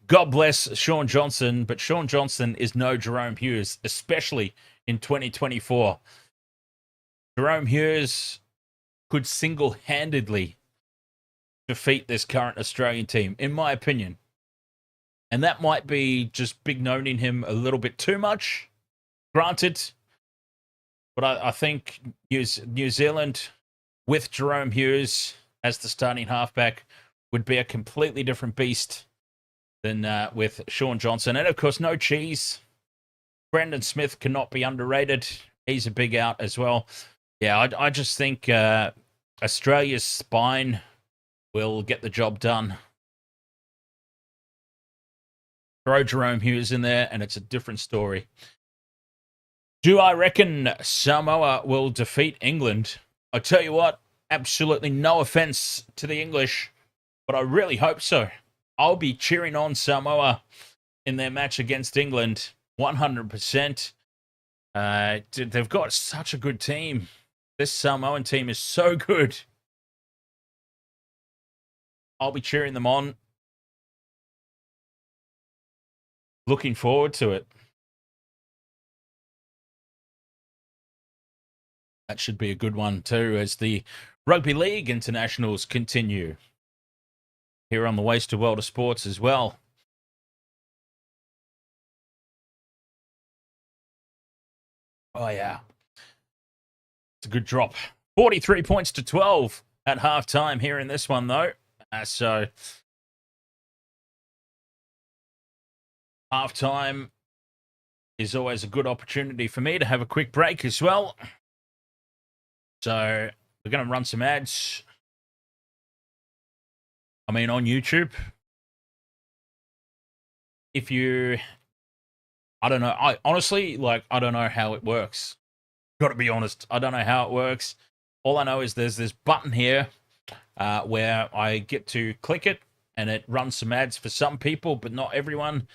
God bless Sean Johnson, but Sean Johnson is no Jerome Hughes, especially in 2024. Jerome Hughes could single-handedly defeat this current Australian team, in my opinion. And that might be just big-noting him a little bit too much, granted. But I think New Zealand, with Jerome Hughes as the starting halfback, would be a completely different beast than with Sean Johnson. And, of course, no cheese. Brendan Smith cannot be underrated. He's a big out as well. Yeah, I just think Australia's spine will get the job done. Throw Jerome Hughes in there, and it's a different story. Do I reckon Samoa will defeat England? I tell you what, absolutely no offense to the English, but I really hope so. I'll be cheering on Samoa in their match against England, 100%. They've got such a good team. This Samoan team is so good. I'll be cheering them on. Looking forward to it. That should be a good one too, as the Rugby League internationals continue here on the Waste of World of Sports as well. Oh, yeah. It's a good drop. 43 points to 12 at halftime here in this one, though. So, halftime is always a good opportunity for me to have a quick break as well. So, we're going to run some ads. I mean, on YouTube. If you... I don't know. I honestly, I don't know how it works. Got to be honest. I don't know how it works. All I know is there's this button here where I get to click it, and it runs some ads for some people, but not everyone.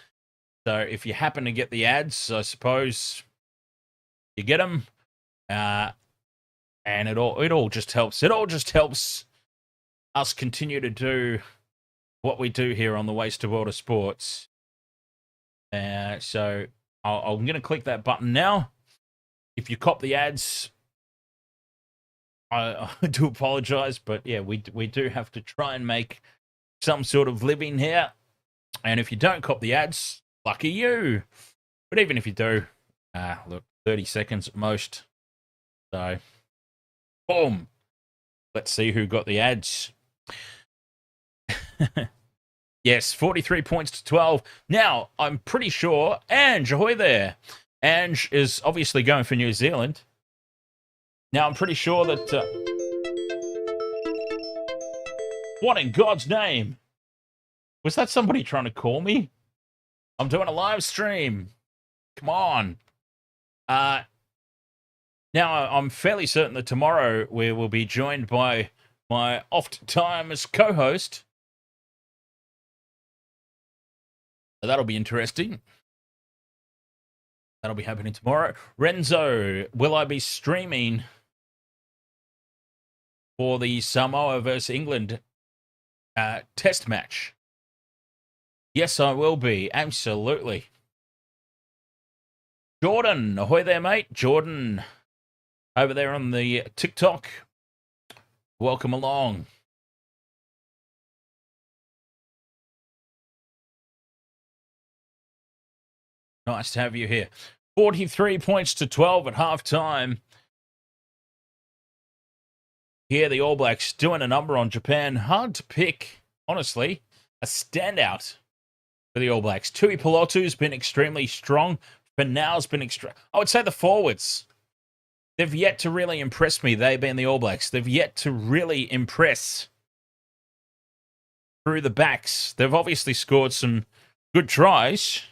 So if you happen to get the ads, I suppose you get them. And it all just helps. It all just helps us continue to do what we do here on the Waste of World of Sports. So I'm going to click that button now. If you cop the ads, I do apologize, but yeah, we do have to try and make some sort of living here. And if you don't cop the ads, lucky you. But even if you do, look, 30 seconds at most. So, boom. Let's see who got the ads. Yes, 43 points to 12. Now, I'm pretty sure Ange, ahoy there. Ange is obviously going for New Zealand. Now, I'm pretty sure that... what in God's name? Was that somebody trying to call me? I'm doing a live stream. Come on. Now, I'm fairly certain that tomorrow we will be joined by my oft-times co-host. So that'll be interesting. That'll be happening tomorrow. Renzo, will I be streaming for the Samoa versus England test match? Yes, I will be. Absolutely. Jordan, ahoy there, mate. Jordan, over there on the TikTok. Welcome along. Nice to have you here. 43 points to 12 at halftime. Here, the All Blacks doing a number on Japan. Hard to pick, honestly, a standout for the All Blacks. Tui Pelotu's been extremely strong. Finau's been I would say the forwards. They've yet to really impress me, they being the All Blacks. They've yet to really impress through the backs. They've obviously scored some good tries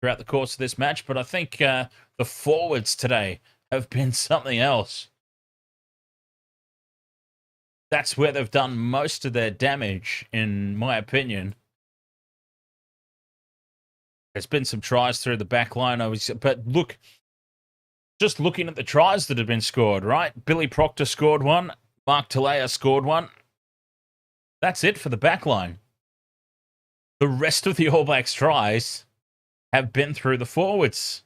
throughout the course of this match, but I think the forwards today have been something else. That's where they've done most of their damage, in my opinion. There's been some tries through the back line, but look, just looking at the tries that have been scored, right? Billy Proctor scored one. Mark Talea scored one. That's it for the back line. The rest of the All Blacks tries have been through the forwards.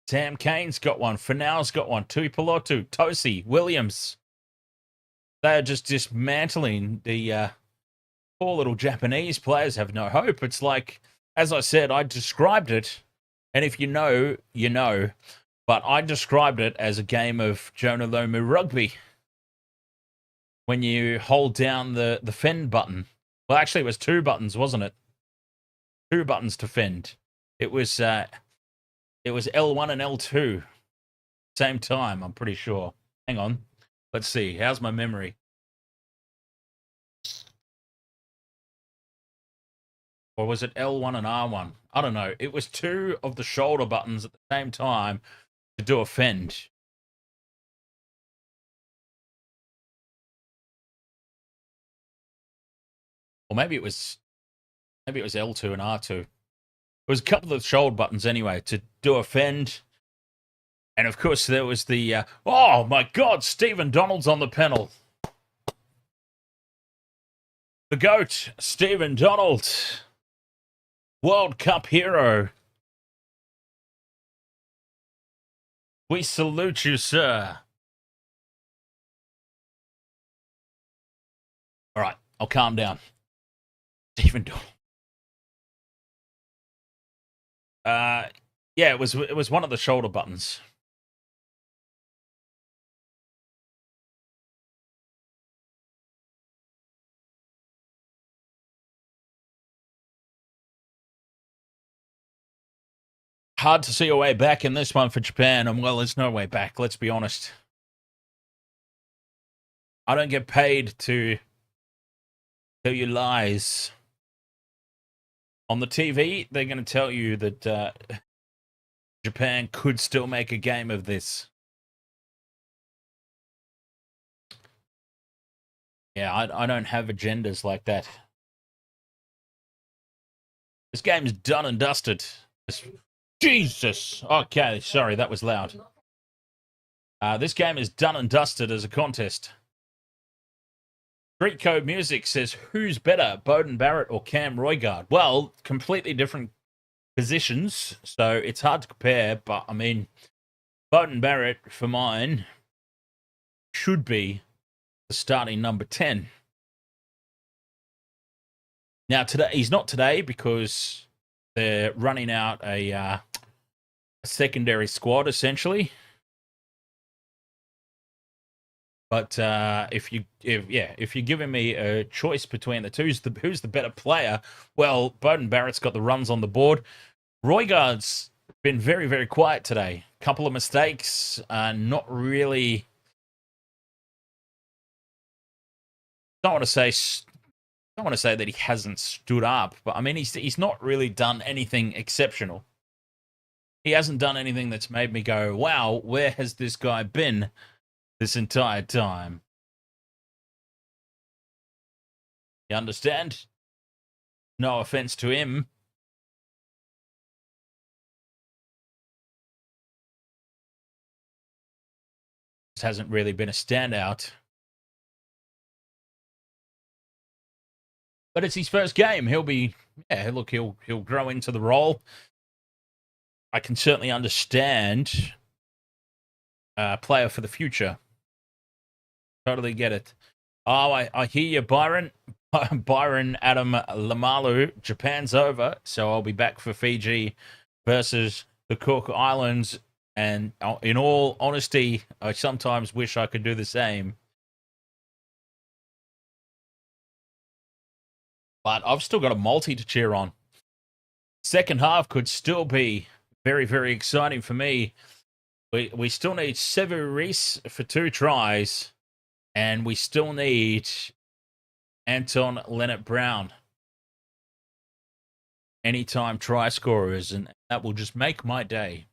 Sam Kane's got one. Finau's got one. Tui Pelotu, Tosi, Williams. They are just dismantling the poor little Japanese players. Have no hope. It's like, as I said, I described it, and if you know, you know, but I described it as a game of Jonah Lomu rugby. When you hold down the fend button. Well, actually, it was two buttons, wasn't it? Two buttons to fend. It was L1 and L2. Same time, I'm pretty sure. Hang on. Let's see. How's my memory? Or was it L1 and R1? I don't know. It was two of the shoulder buttons at the same time to do a fend. Or maybe it was L2 and R2. It was a couple of shoulder buttons anyway to do a fend. And of course there was the oh my god, Stephen Donald's on the panel. The GOAT, Stephen Donald. World Cup hero. We salute you, sir. All right, I'll calm down. Stephen Donald. Yeah, it was one of the shoulder buttons. Hard to see a way back in this one for Japan, and well, there's no way back, let's be honest. I don't get paid to tell you lies. On the TV, they're going to tell you that Japan could still make a game of this. Yeah, I don't have agendas like that. This game's done and dusted. Jesus! Okay, sorry, that was loud. This game is done and dusted as a contest. Street Code Music says, who's better, Beauden Barrett or Cam Roigard? Well, completely different positions, so it's hard to compare, but I mean, Beauden Barrett, for mine, should be the starting number 10. Now, today he's not today because they're running out a secondary squad, essentially. But if you're giving me a choice between the two, who's the better player? Well, Beauden Barrett's got the runs on the board. Roigard's been very, very quiet today. Couple of mistakes, not really. Don't want to say that he hasn't stood up, but I mean he's not really done anything exceptional. He hasn't done anything that's made me go, wow, where has this guy been this entire time? You understand? No offense to him. This hasn't really been a standout. But it's his first game. He'll grow into the role. I can certainly understand player for the future. Totally get it. Oh, I hear you, Byron. Byron Adam Lamalu. Japan's over, so I'll be back for Fiji versus the Cook Islands. And in all honesty, I sometimes wish I could do the same. But I've still got a multi to cheer on. Second half could still be very, very exciting for me. We still need Sevu Reece for 2 tries. And we still need Anton Leonard-Brown. Anytime try scorers, and that will just make my day.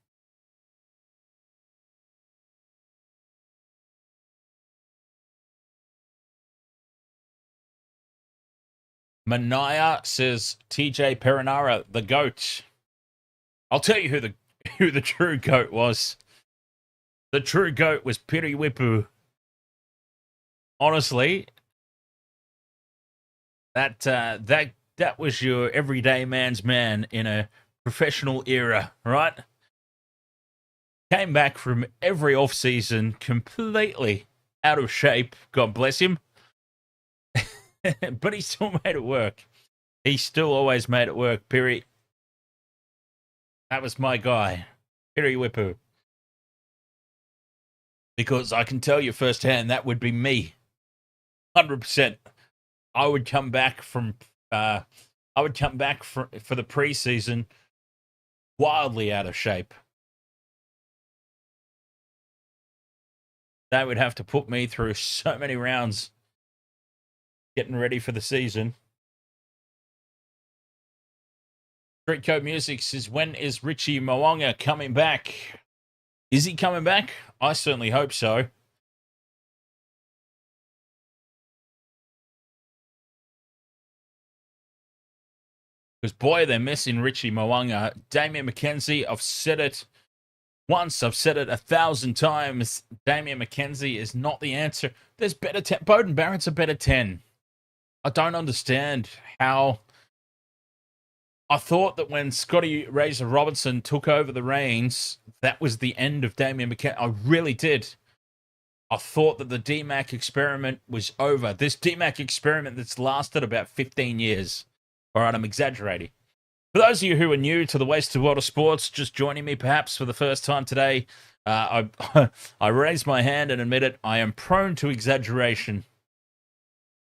Manaya says TJ Perinara, the GOAT. I'll tell you who the true GOAT was. The true GOAT was Piriwipu. Honestly, that was your everyday man's man in a professional era, right? Came back from every off-season completely out of shape, God bless him. But he still made it work. He still always made it work, Piri. That was my guy, Piriwipu. Because I can tell you firsthand, that would be me. 100%. I would come back for the preseason wildly out of shape. They would have to put me through so many rounds getting ready for the season. Street Code Music says, when is Richie Mo'unga coming back? Is he coming back? I certainly hope so. Because, boy, they're missing Richie Mo'unga. Damian McKenzie, I've said it once, I've said it 1,000 times. Damian McKenzie is not the answer. There's better 10. Beauden Barrett's a better 10. I don't understand how. I thought that when Scotty Razor Robertson took over the reins, that was the end of Damian McKenzie. I really did. I thought that the DMAC experiment was over. This DMAC experiment that's lasted about 15 years. All right, I'm exaggerating. For those of you who are new to the Wasted World of Sports, just joining me perhaps for the first time today, I raised my hand and admitted I am prone to exaggeration.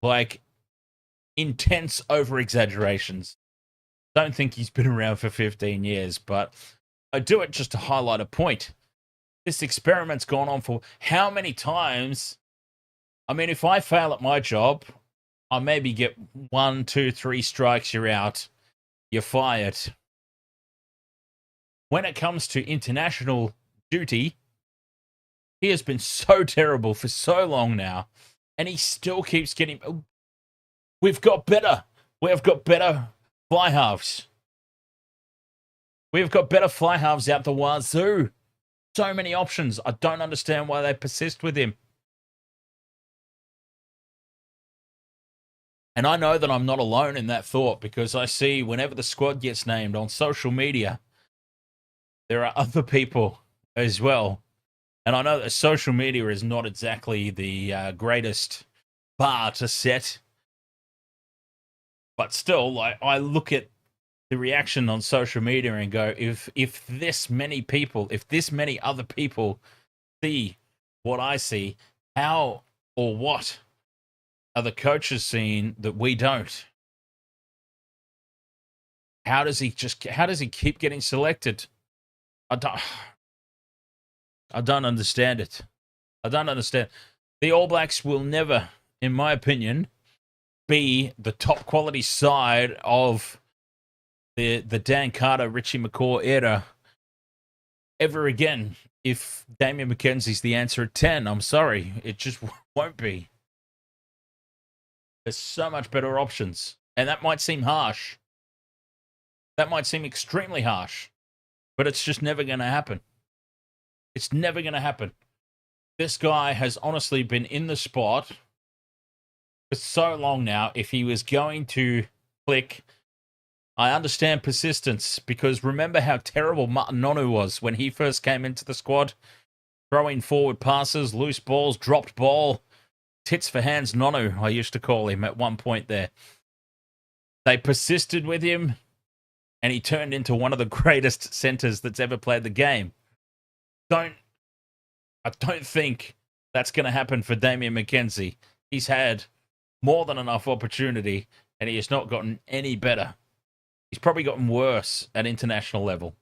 Like, intense over-exaggerations. Don't think he's been around for 15 years, but I do it just to highlight a point. This experiment's gone on for how many times? I mean, if I fail at my job, I maybe get 1, 2, 3 strikes, you're out, you're fired. When it comes to international duty, he has been so terrible for so long now, and he still keeps getting... We've got better fly halves. We've got better fly halves out the wazoo. So many options. I don't understand why they persist with him. And I know that I'm not alone in that thought, because I see whenever the squad gets named on social media, there are other people as well. And I know that social media is not exactly the greatest bar to set. But still, I look at the reaction on social media and go, if this many other people see what I see, how or what are the coaches seeing that we don't? How does he keep getting selected? I don't understand it. I don't understand. The All Blacks will never, in my opinion, be the top quality side of the Dan Carter, Richie McCaw era ever again if Damian McKenzie's the answer at 10. I'm sorry. It just won't be. There's so much better options. And that might seem harsh. That might seem extremely harsh. But it's just never going to happen. It's never going to happen. This guy has honestly been in the spot for so long now. If he was going to click, I understand persistence, because remember how terrible Martin Nonu was when he first came into the squad? Throwing forward passes, loose balls, dropped ball. Tits for hands Nonu, I used to call him at one point there. They persisted with him, and he turned into one of the greatest centers that's ever played the game. I don't think that's going to happen for Damian McKenzie. He's had more than enough opportunity, and he has not gotten any better. He's probably gotten worse at international level,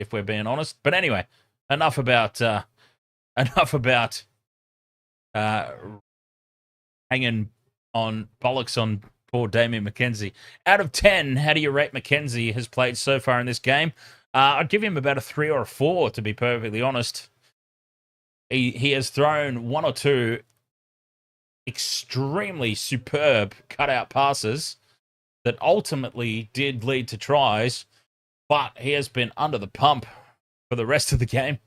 if we're being honest. But anyway, enough about hanging on bollocks on poor Damian McKenzie. Out of 10, how do you rate McKenzie has played so far in this game? I'd give him about a 3 or a 4, to be perfectly honest. He has thrown 1 or 2 extremely superb cutout passes that ultimately did lead to tries, but he has been under the pump for the rest of the game.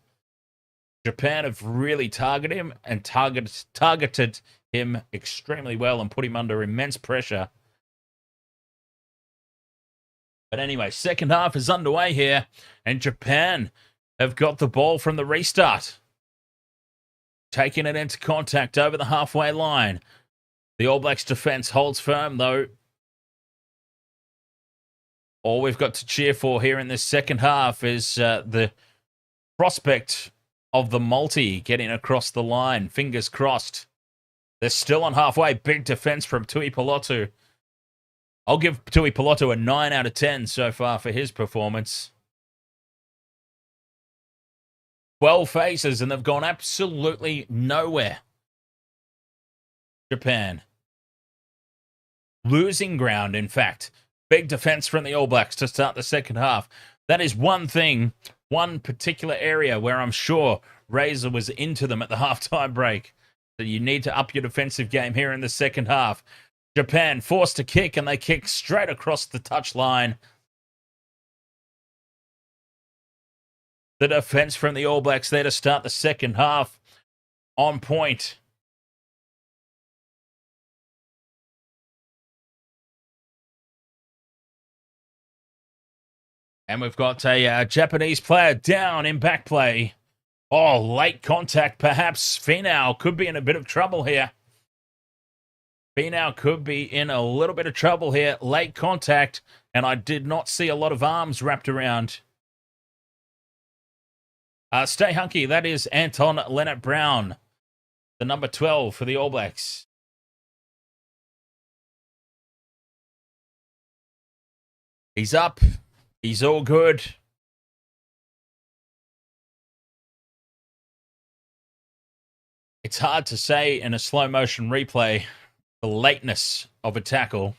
Japan have really targeted him and targeted him extremely well and put him under immense pressure. But anyway, second half is underway here, and Japan have got the ball from the restart. Taking it into contact over the halfway line. The All Blacks defense holds firm, though. All we've got to cheer for here in this second half is the prospect of the multi getting across the line. Fingers crossed. They're still on halfway. Big defense from Tui Pelotu. I'll give Tui Pelotu a 9 out of 10 so far for his performance. 12 phases, and they've gone absolutely nowhere. Japan. Losing ground, in fact. Big defense from the All Blacks to start the second half. That is one thing, one particular area where I'm sure Razor was into them at the halftime break. So you need to up your defensive game here in the second half. Japan forced to kick, and they kick straight across the touchline. The defense from the All Blacks there to start the second half on point. And we've got a Japanese player down in back play. Oh, late contact perhaps. Finau could be in a bit of trouble here. Finau could be in a little bit of trouble here. Late contact, and I did not see a lot of arms wrapped around. Stay hunky. That is Anton Leonard-Brown, the number 12 for the All Blacks. He's up. He's all good. It's hard to say in a slow motion replay the lateness of a tackle.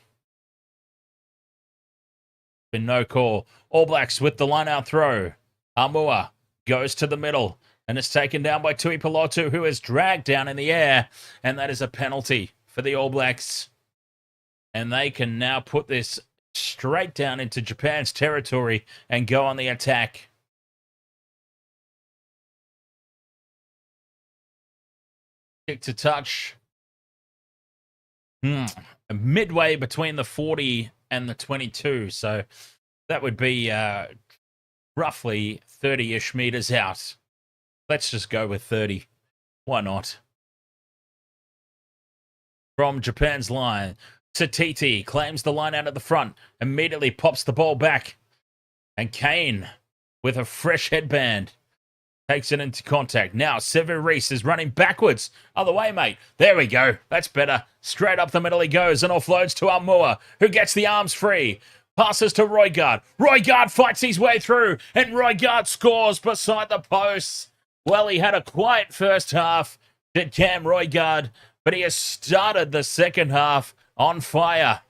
Been no call. All Blacks with the line out throw. Amua goes to the middle and is taken down by Tui Pelotu, who is dragged down in the air, and that is a penalty for the All Blacks. And they can now put this straight down into Japan's territory and go on the attack. Kick to touch. Midway between the 40 and the 22, so that would be roughly 30-ish meters out. Let's just go with 30. Why not? From Japan's line, Satiti claims the line out at the front, immediately pops the ball back, and Kane, with a fresh headband, takes it into contact. Now, Sever Reese is running backwards. Other way, mate. There we go. That's better. Straight up the middle he goes and offloads to Amua, who gets the arms free. Passes to Roigard. Roigard fights his way through, and Roigard scores beside the post. Well, he had a quiet first half, did Cam Roigard, but he has started the second half on fire.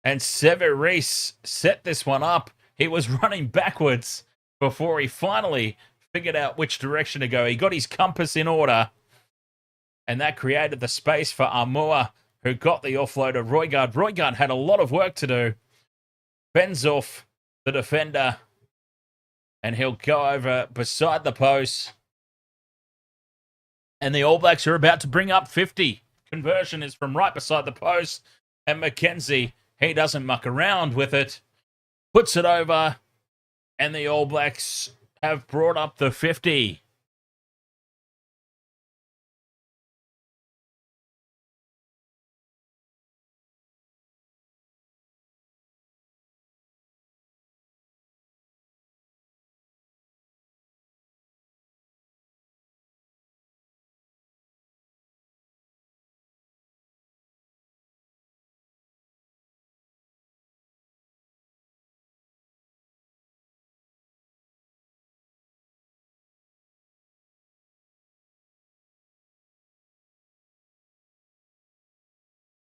And Sever Reese set this one up. He was running backwards before he finally figured out which direction to go. He got his compass in order, and that created the space for Amua, who got the offload of Roigard. Roigard had a lot of work to do. Fends off the defender, and he'll go over beside the post. And the All Blacks are about to bring up 50. Conversion is from right beside the post, and McKenzie, he doesn't muck around with it. Puts it over, and the All Blacks have brought up the 50.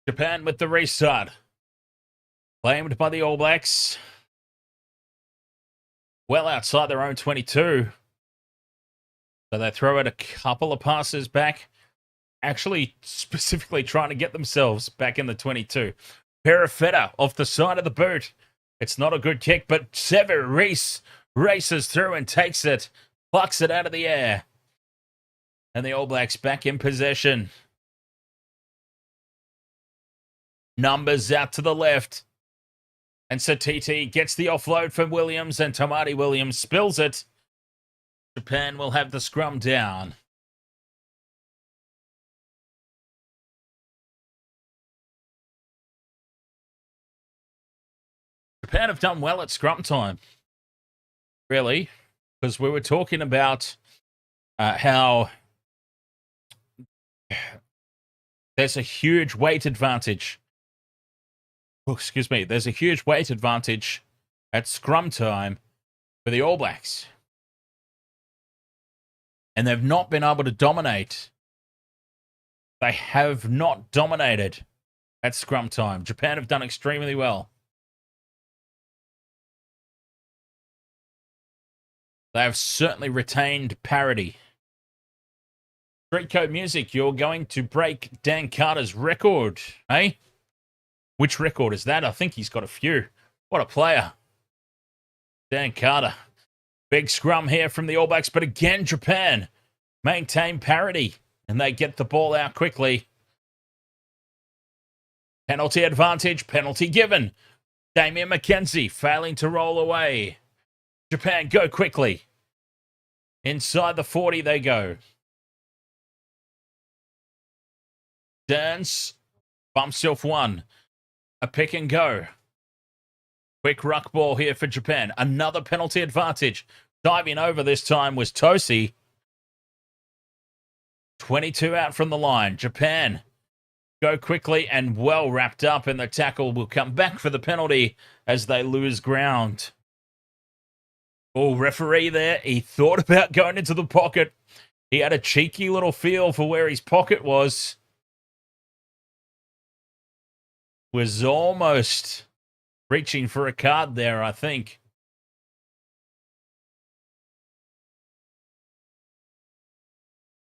Japan with the restart. Claimed by the All Blacks. Well outside their own 22. So they throw it a couple of passes back. Actually, specifically trying to get themselves back in the 22. Perifetta off the side of the boot. It's not a good kick, but Sever Reese races through and takes it. Plucks it out of the air. And the All Blacks back in possession. Numbers out to the left. And Satiti gets the offload from Williams, and Tamati Williams spills it. Japan will have the scrum down. Japan have done well at scrum time. Really. Because we were talking about how there's a huge weight advantage. There's a huge weight advantage at scrum time for the All Blacks. And they've not been able to dominate. They have not dominated at scrum time. Japan have done extremely well. They have certainly retained parity. Street Code Music, you're going to break Dan Carter's record, eh? Which record is that? I think he's got a few. What a player. Dan Carter. Big scrum here from the All Blacks, but again, Japan maintain parity, and they get the ball out quickly. Penalty advantage, penalty given. Damien McKenzie failing to roll away. Japan go quickly. Inside the 40 they go. Turns, bumps off one. A pick and go. Quick ruck ball here for Japan. Another penalty advantage. Diving over this time was Tosi. 22 out from the line. Japan go quickly and well wrapped up in the tackle. Will come back for the penalty as they lose ground. Oh, referee there. He thought about going into the pocket. He had a cheeky little feel for where his pocket was. Was almost reaching for a card there, I think.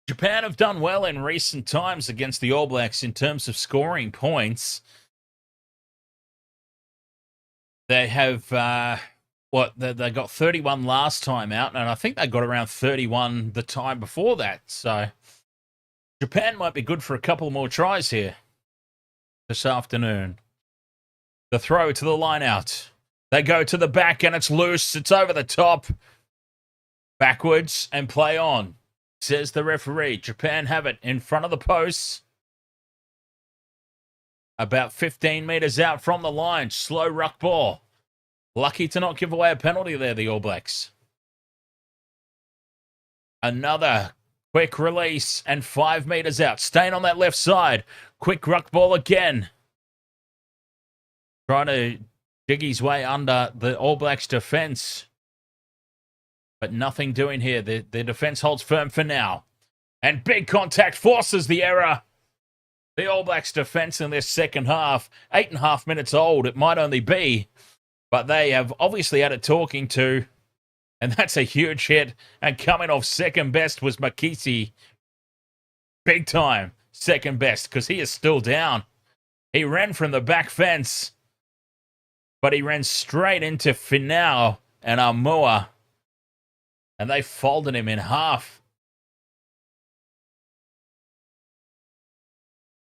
Japan have done well in recent times against the All Blacks in terms of scoring points. They have, they got 31 last time out, and I think they got around 31 the time before that. So Japan might be good for a couple more tries here this afternoon. The throw to the line out. They go to the back, and it's loose. It's over the top. Backwards and play on, says the referee. Japan have it in front of the posts. About 15 metres out from the line. Slow ruck ball. Lucky to not give away a penalty there, the All Blacks. Another quick release and 5 metres out. Staying on that left side. Quick ruck ball again. Trying to dig his way under the All Blacks defence. But nothing doing here. The defence holds firm for now. And big contact forces the error. The All Blacks defence in this second half. 8.5 minutes old, it might only be. But they have obviously had a talking to. And that's a huge hit. And coming off second best was Makisi. Big time second best, because he is still down. He ran from the back fence. But he ran straight into Finau and Armoa. And they folded him in half.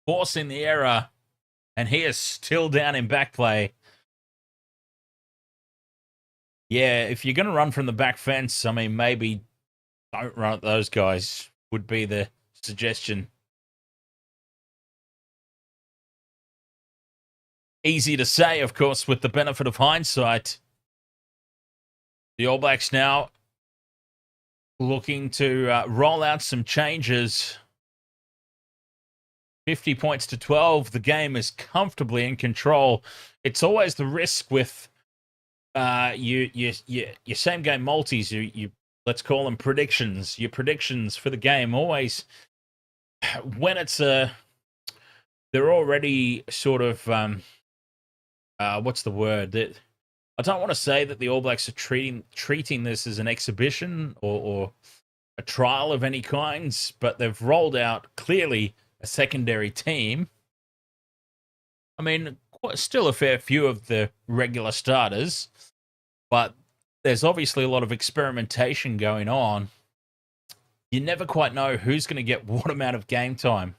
Forcing the error. And he is still down in back play. Yeah, if you're going to run from the back fence, I mean, maybe don't run at those guys would be the suggestion. Easy to say, of course, with the benefit of hindsight. The All Blacks now looking to roll out some changes. 50 points to 12. The game is comfortably in control. It's always the risk with your same game multis. You let's call them predictions. Your predictions for the game always when it's they're already sort of what's the word? I don't want to say that the All Blacks are treating this as an exhibition or a trial of any kinds, but they've rolled out clearly a secondary team. I mean, still a fair few of the regular starters, but there's obviously a lot of experimentation going on. You never quite know who's going to get what amount of game time.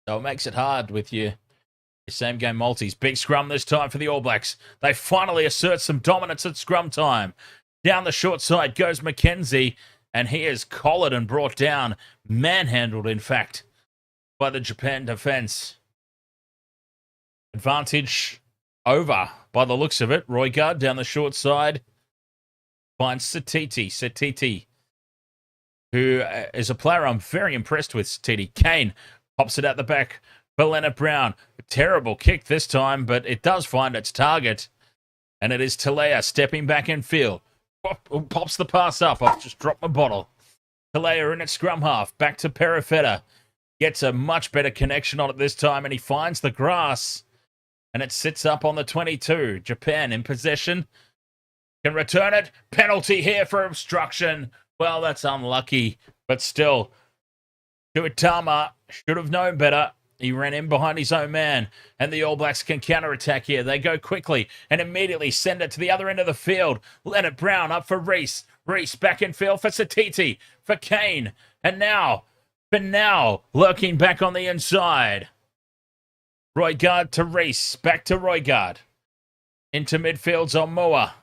So it makes it hard with your same game multis. Big scrum this time for the All Blacks. They finally assert some dominance at scrum time. Down the short side goes McKenzie, and he is collared and brought down. Manhandled, in fact, by the Japan defense. Advantage over by the looks of it. Roygaard down the short side finds Satiti, who is a player I'm very impressed with. Satiti. Kane pops it out the back for Leonard Brown. A terrible kick this time, but it does find its target. And it is Talea stepping back in field. Pops the pass up. I've just dropped my bottle. Talea in at scrum half. Back to Perifetta. Gets a much better connection on it this time, and he finds the grass. And it sits up on the 22. Japan in possession. Can return it. Penalty here for obstruction. Well, that's unlucky. But still, Tuitama should have known better. He ran in behind his own man, and the All Blacks can counter-attack here. They go quickly and immediately send it to the other end of the field. Leonard Brown up for Reese. Reese back in field for Satiti, for Kane. And now, lurking back on the inside. Roigard to Reese, back to Roigard. Into midfield's Omua.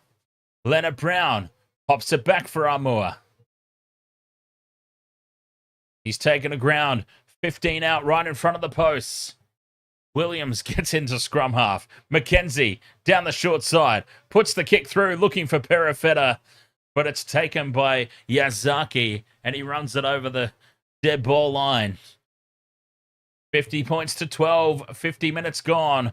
Leonard Brown pops it back for Amua. He's taken a ground. 15 out right in front of the posts. Williams gets into scrum half. McKenzie down the short side. Puts the kick through, looking for Perifetta. But it's taken by Yazaki, and he runs it over the dead ball line. 50 points to 12. 50 minutes gone.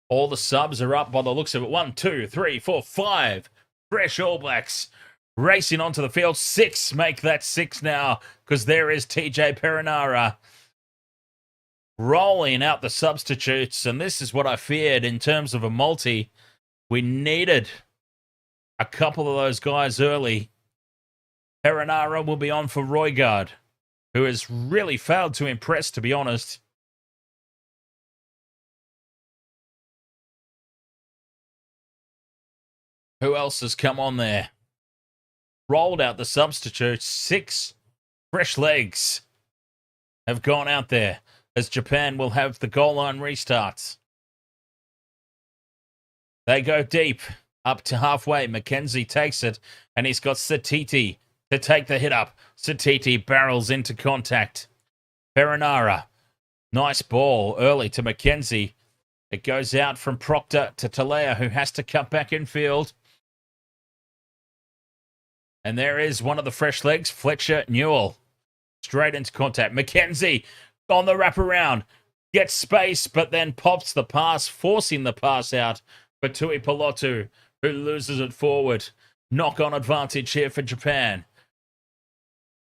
All the subs are up by the looks of it. 1, 2, 3, 4, 5. Fresh All Blacks racing onto the field. 6 make that 6 now, because there is TJ Perinara rolling out the substitutes. And this is what I feared in terms of a multi. We needed a couple of those guys early. Perinara will be on for Roigard, who has really failed to impress, to be honest. Who else has come on there? Rolled out the substitutes. 6 fresh legs have gone out there as Japan will have the goal line restarts. They go deep up to halfway. McKenzie takes it, and he's got Satiti to take the hit up. Satiti barrels into contact. Perinara. Nice ball early to McKenzie. It goes out from Proctor to Talea, who has to cut back in field. And there is one of the fresh legs, Fletcher Newell. Straight into contact. McKenzie on the wraparound. Gets space, but then pops the pass, forcing the pass out for Tui Pelotu, who loses it forward. Knock-on advantage here for Japan.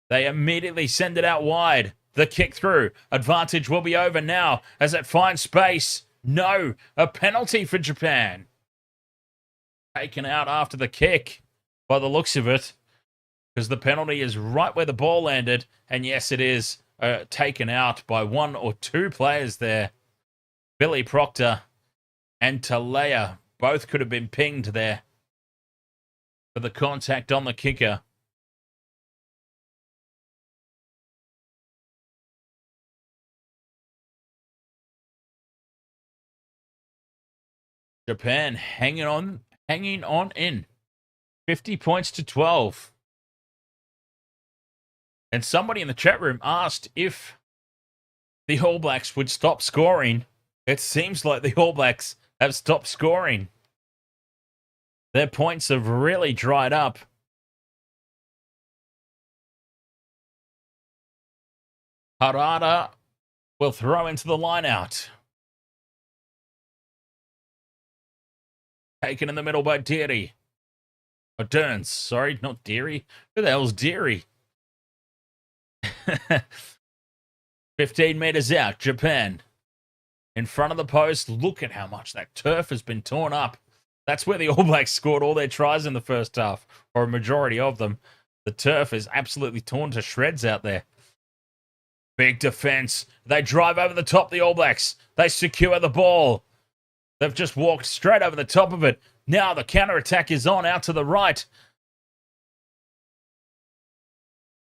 They immediately send it out wide. The kick through. Advantage will be over now as it finds space. No, a penalty for Japan. Taken out after the kick by the looks of it, because the penalty is right where the ball landed. And yes, it is taken out by 1 or 2 players there. Billy Proctor and Talea both could have been pinged there for the contact on the kicker. Japan hanging on in. 50 points to 12. And somebody in the chat room asked if the All Blacks would stop scoring. It seems like the All Blacks have stopped scoring. Their points have really dried up. Harada will throw into the line out. Taken in the middle by Deary. Or Derns, sorry, not Deary. Who the hell's Deary? 15 meters out, Japan. In front of the post. Look at how much that turf has been torn up. That's where the All Blacks scored all their tries in the first half, or a majority of them. The turf is absolutely torn to shreds out there. Big defense. They drive over the top, the All Blacks. They secure the ball. They've just walked straight over the top of it. Now the counter-attack is on out to the right.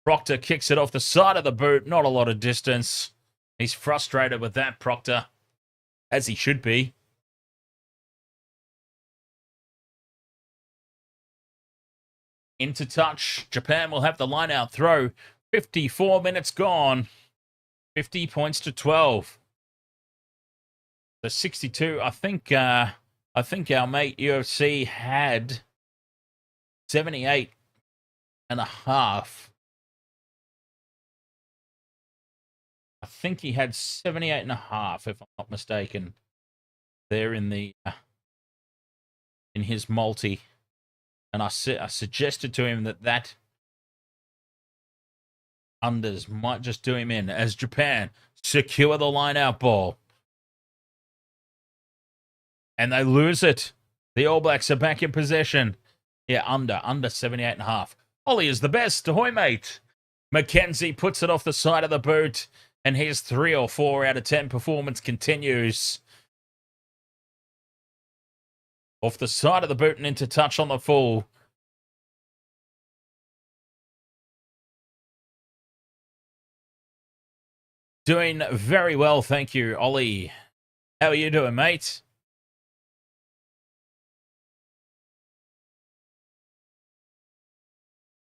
Proctor kicks it off the side of the boot. Not a lot of distance. He's frustrated with that, Proctor, as he should be. Into touch. Japan will have the line-out throw. 54 minutes gone. 50 points to 12. The 62, I think our mate UFC had 78 and a half. I think he had 78.5, if I'm not mistaken, there in the in his multi. And I suggested to him that unders might just do him in as Japan secure the line-out ball. And they lose it. The All Blacks are back in possession. Yeah, under 78.5. Ollie is the best. Ahoy, mate. Mackenzie puts it off the side of the boot, and his 3 or 4 out of 10 performance continues. Off the side of the boot and into touch on the full. Doing very well, thank you, Ollie. How are you doing, mate?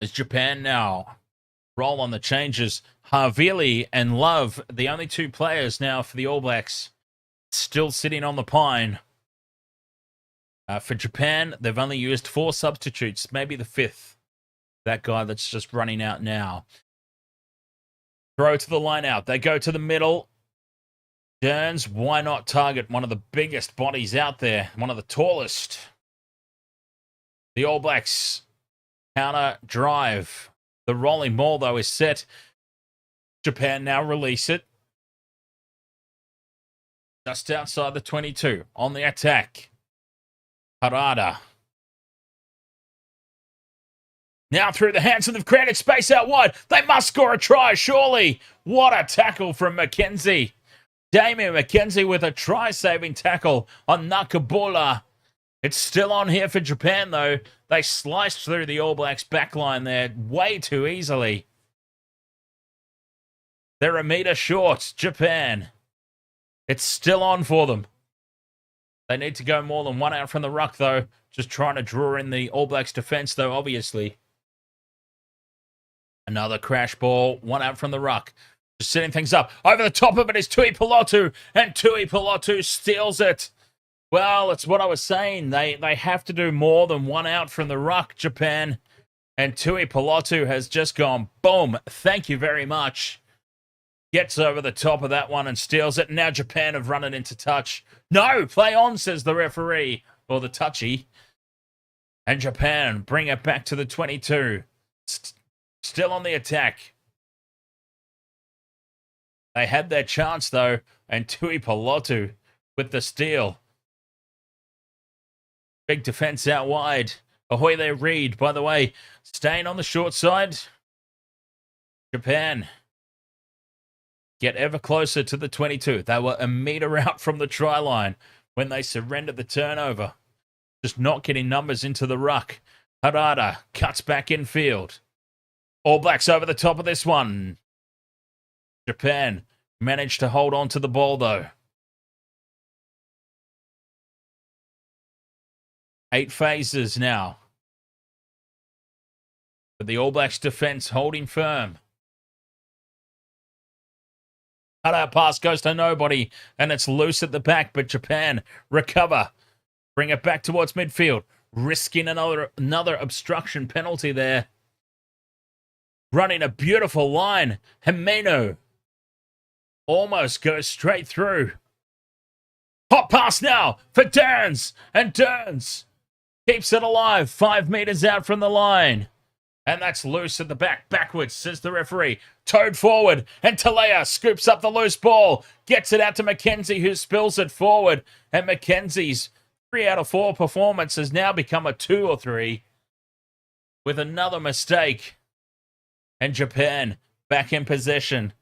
As Japan now roll on the changes. Havili and Love, the only 2 players now for the All Blacks, still sitting on the pine. For Japan, they've only used 4 substitutes, maybe the 5th. That guy that's just running out now. Throw to the line out. They go to the middle. Burns, why not target one of the biggest bodies out there? One of the tallest. The All Blacks counter drive. The rolling ball, though, is set. Japan now release it. Just outside the 22. On the attack. Harada. Now through the hands, and they've created space out wide. They must score a try, surely. What a tackle from Mackenzie. Damien Mackenzie with a try-saving tackle on Nakabula. It's still on here for Japan, though. They sliced through the All Blacks backline there way too easily. They're a metre short, Japan. It's still on for them. They need to go more than 1 out from the ruck, though. Just trying to draw in the All Blacks defence, though, obviously. Another crash ball, 1 out from the ruck. Just setting things up. Over the top of it is Tui Pilotu, and Tui Pilotu steals it. Well, it's what I was saying. They have to do more than 1 out from the ruck, Japan. And Tui Pilotu has just gone, boom, thank you very much. Gets over the top of that one and steals it. Now Japan have run it into touch. No, play on, says the referee, or the touchy. And Japan bring it back to the 22. Still on the attack. They had their chance, though, and Tui Pilotu with the steal. Big defense out wide. Ahoy there, Reed, by the way, staying on the short side. Japan get ever closer to the 22. They were a metre out from the try line when they surrendered the turnover. Just not getting numbers into the ruck. Harada cuts back in field. All Blacks over the top of this one. Japan managed to hold on to the ball, though. 8 phases now. But the All Blacks defense holding firm. Cutout pass goes to nobody, and it's loose at the back, but Japan recover. Bring it back towards midfield. Risking another obstruction penalty there. Running a beautiful line. Himeno almost goes straight through. Hot pass now for Derns, and Derns keeps it alive 5 meters out from the line. And that's loose at the back. Backwards, says the referee. Towed forward, and Talea scoops up the loose ball. Gets it out to Mackenzie, who spills it forward. And Mackenzie's 3 out of 4 performance has now become a 2 or 3. With another mistake. And Japan back in possession.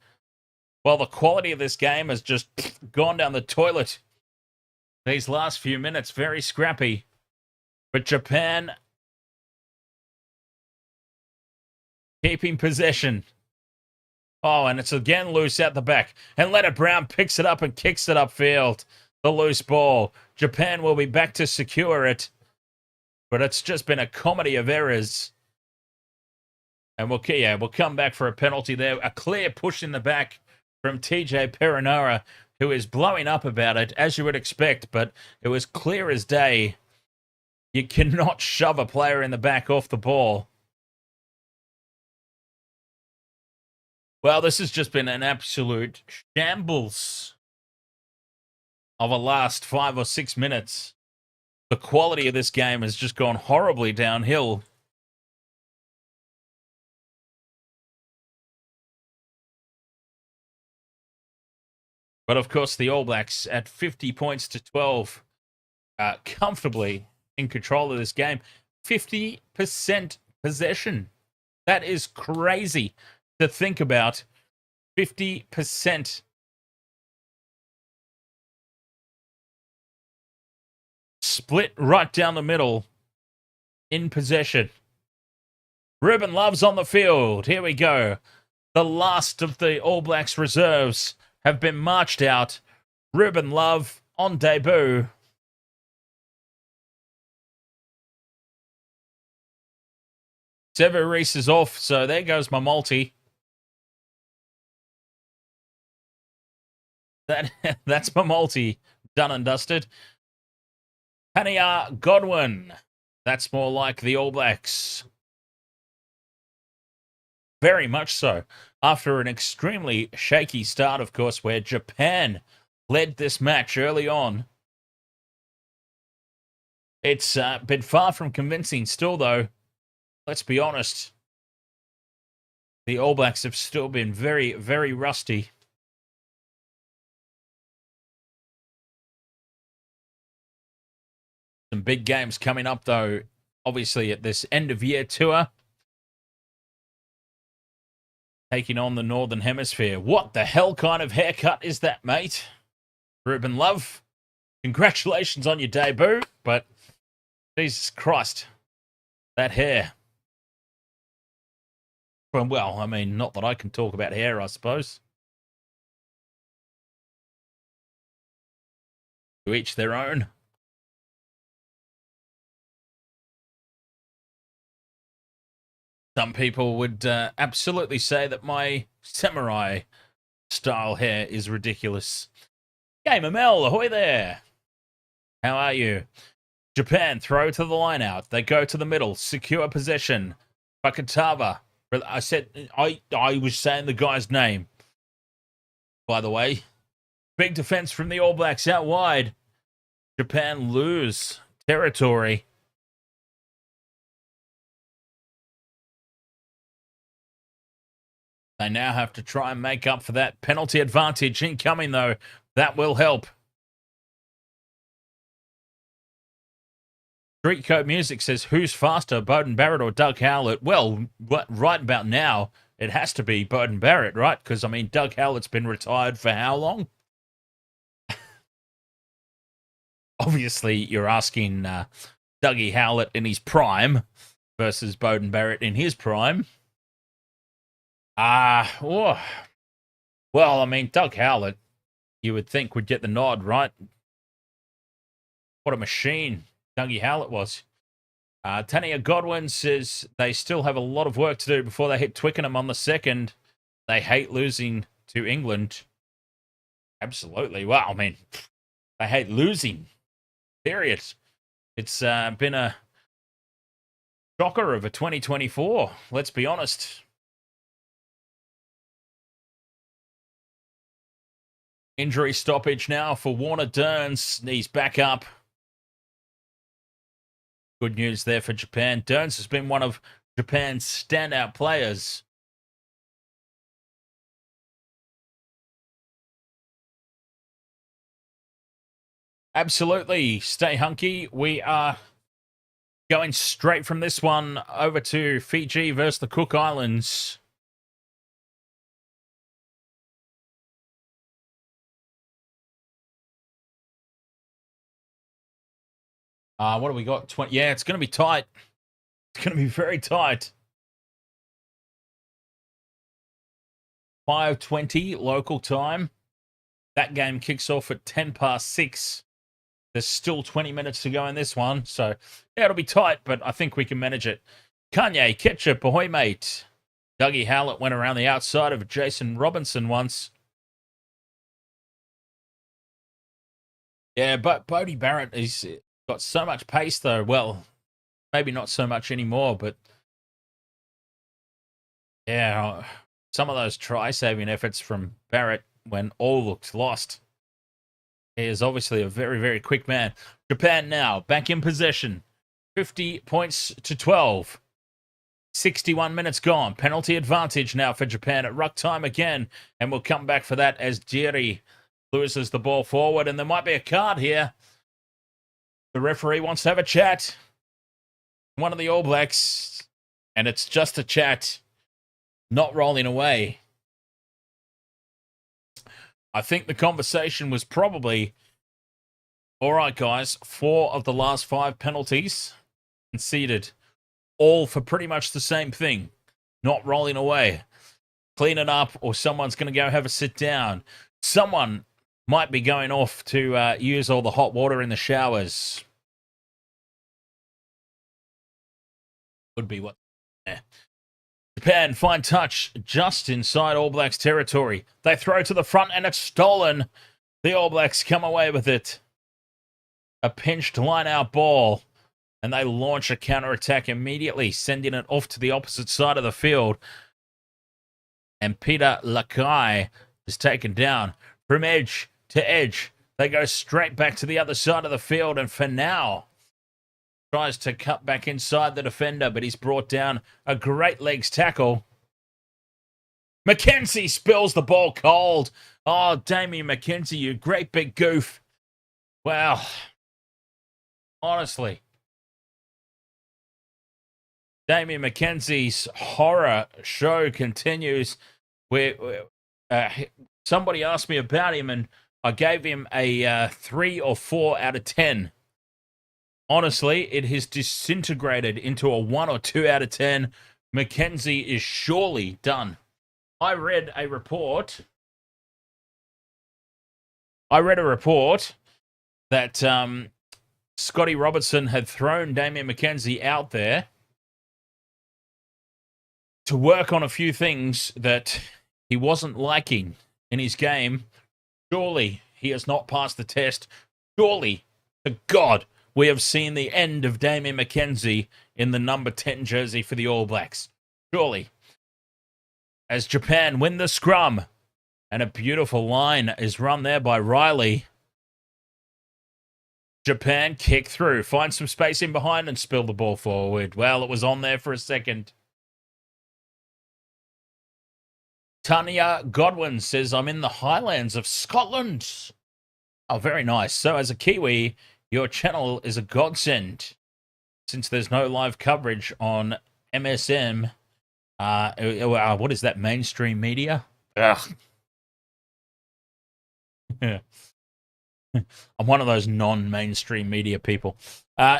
Well, the quality of this game has just gone down the toilet. These last few minutes, very scrappy. But Japan keeping possession. Oh, and it's again loose out the back. And Leonard Brown picks it up and kicks it upfield. The loose ball. Japan will be back to secure it. But it's just been a comedy of errors. And we'll come back for a penalty there. A clear push in the back from TJ Perinara, who is blowing up about it, as you would expect. But it was clear as day. You cannot shove a player in the back off the ball. Well, this has just been an absolute shambles of a last 5 or 6 minutes. The quality of this game has just gone horribly downhill. But of course, the All Blacks at 50 points to 12, comfortably in control of this game. 50% possession. That is crazy to think about. 50%. Split right down the middle in possession. Ruben Love's on the field. Here we go. The last of the All Blacks reserves have been marched out. Ruben Love on debut. Sever Reese is off, so there goes my multi. That's my multi. Done and dusted. Hania Godwin. That's more like the All Blacks. Very much so. After an extremely shaky start, of course, where Japan led this match early on. It's been far from convincing still, though. Let's be honest. The All Blacks have still been very, very rusty. Some big games coming up, though, obviously, at this end-of-year tour. Taking on the Northern Hemisphere. What the hell kind of haircut is that, mate? Ruben Love, congratulations on your debut, but Jesus Christ, that hair. Well, I mean, not that I can talk about hair, I suppose. To each their own. Some people would absolutely say that my samurai style hair is ridiculous. Gamer Mel, ahoy there. How are you? Japan throw to the line out. They go to the middle. Secure possession. Fakatava. I said, I was saying the guy's name. By the way. Big defense from the All Blacks out wide. Japan lose territory. They now have to try and make up for that penalty advantage incoming, though. That will help. Street Code Music says, who's faster, Beauden Barrett or Doug Howlett? Well, right about now, it has to be Beauden Barrett, right? Because, I mean, Doug Howlett's been retired for how long? Obviously, you're asking Dougie Howlett in his prime versus Beauden Barrett in his prime. Well, I mean, Doug Howlett, you would think would get the nod, right? What a machine Dougie Howlett was. Tania Godwin says they still have a lot of work to do before they hit Twickenham on the 2nd. They hate losing to England. Absolutely. Well, I mean, they hate losing. Period. It's been a shocker of a 2024. Let's be honest. Injury stoppage now for Warner Dearns. He's back up. Good news there for Japan. Dearns has been one of Japan's standout players. Absolutely. Stay hunky. We are going straight from this one over to Fiji versus the Cook Islands. What do we got? 20. Yeah, it's going to be tight. It's going to be very tight. 5:20 local time. That game kicks off at 6:10. There's still 20 minutes to go in this one. So, yeah, it'll be tight, but I think we can manage it. Kanye, Ketchup, ahoy, mate. Dougie Howlett went around the outside of Jason Robinson once. Yeah, but Bodie Barrett, he's got so much pace, though. Well, maybe not so much anymore, but yeah, some of those try-saving efforts from Barrett when all looked lost. He is obviously a very, very quick man. Japan now back in possession. 50 points to 12. 61 minutes gone. Penalty advantage now for Japan at ruck time again. And we'll come back for that as Jiri loses the ball forward. And there might be a card here. The referee wants to have a chat. One of the All Blacks. And it's just a chat. Not rolling away. I think the conversation was probably, all right, guys, 4 of the last 5 penalties conceded. All for pretty much the same thing. Not rolling away. Clean it up or someone's going to go have a sit down. Someone might be going off to use all the hot water in the showers. Would be what. Yeah. Japan, fine touch just inside All Blacks territory. They throw to the front and it's stolen. The All Blacks come away with it. A pinched line-out ball. And they launch a counter-attack immediately, sending it off to the opposite side of the field. And Peter Lakai is taken down. From edge to edge, they go straight back to the other side of the field. And for now, tries to cut back inside the defender, but he's brought down. A great legs tackle. McKenzie spills the ball cold. Oh, Damien McKenzie, you great big goof. Wow. Honestly. Damien McKenzie's horror show continues. Somebody asked me about him, and I gave him a 3 or 4 out of 10. Honestly, it has disintegrated into a 1 or 2 out of 10. McKenzie is surely done. I read a report that Scotty Robertson had thrown Damien McKenzie out there to work on a few things that he wasn't liking in his game. Surely he has not passed the test. Surely, to God, we have seen the end of Damien McKenzie in the number 10 jersey for the All Blacks. Surely. As Japan win the scrum, and a beautiful line is run there by Riley. Japan kick through, find some space in behind and spill the ball forward. Well, it was on there for a second. Tanya Godwin says, I'm in the highlands of Scotland. Oh, very nice. So as a Kiwi, your channel is a godsend. Since there's no live coverage on MSM, what is that, mainstream media? Ugh. I'm one of those non-mainstream media people.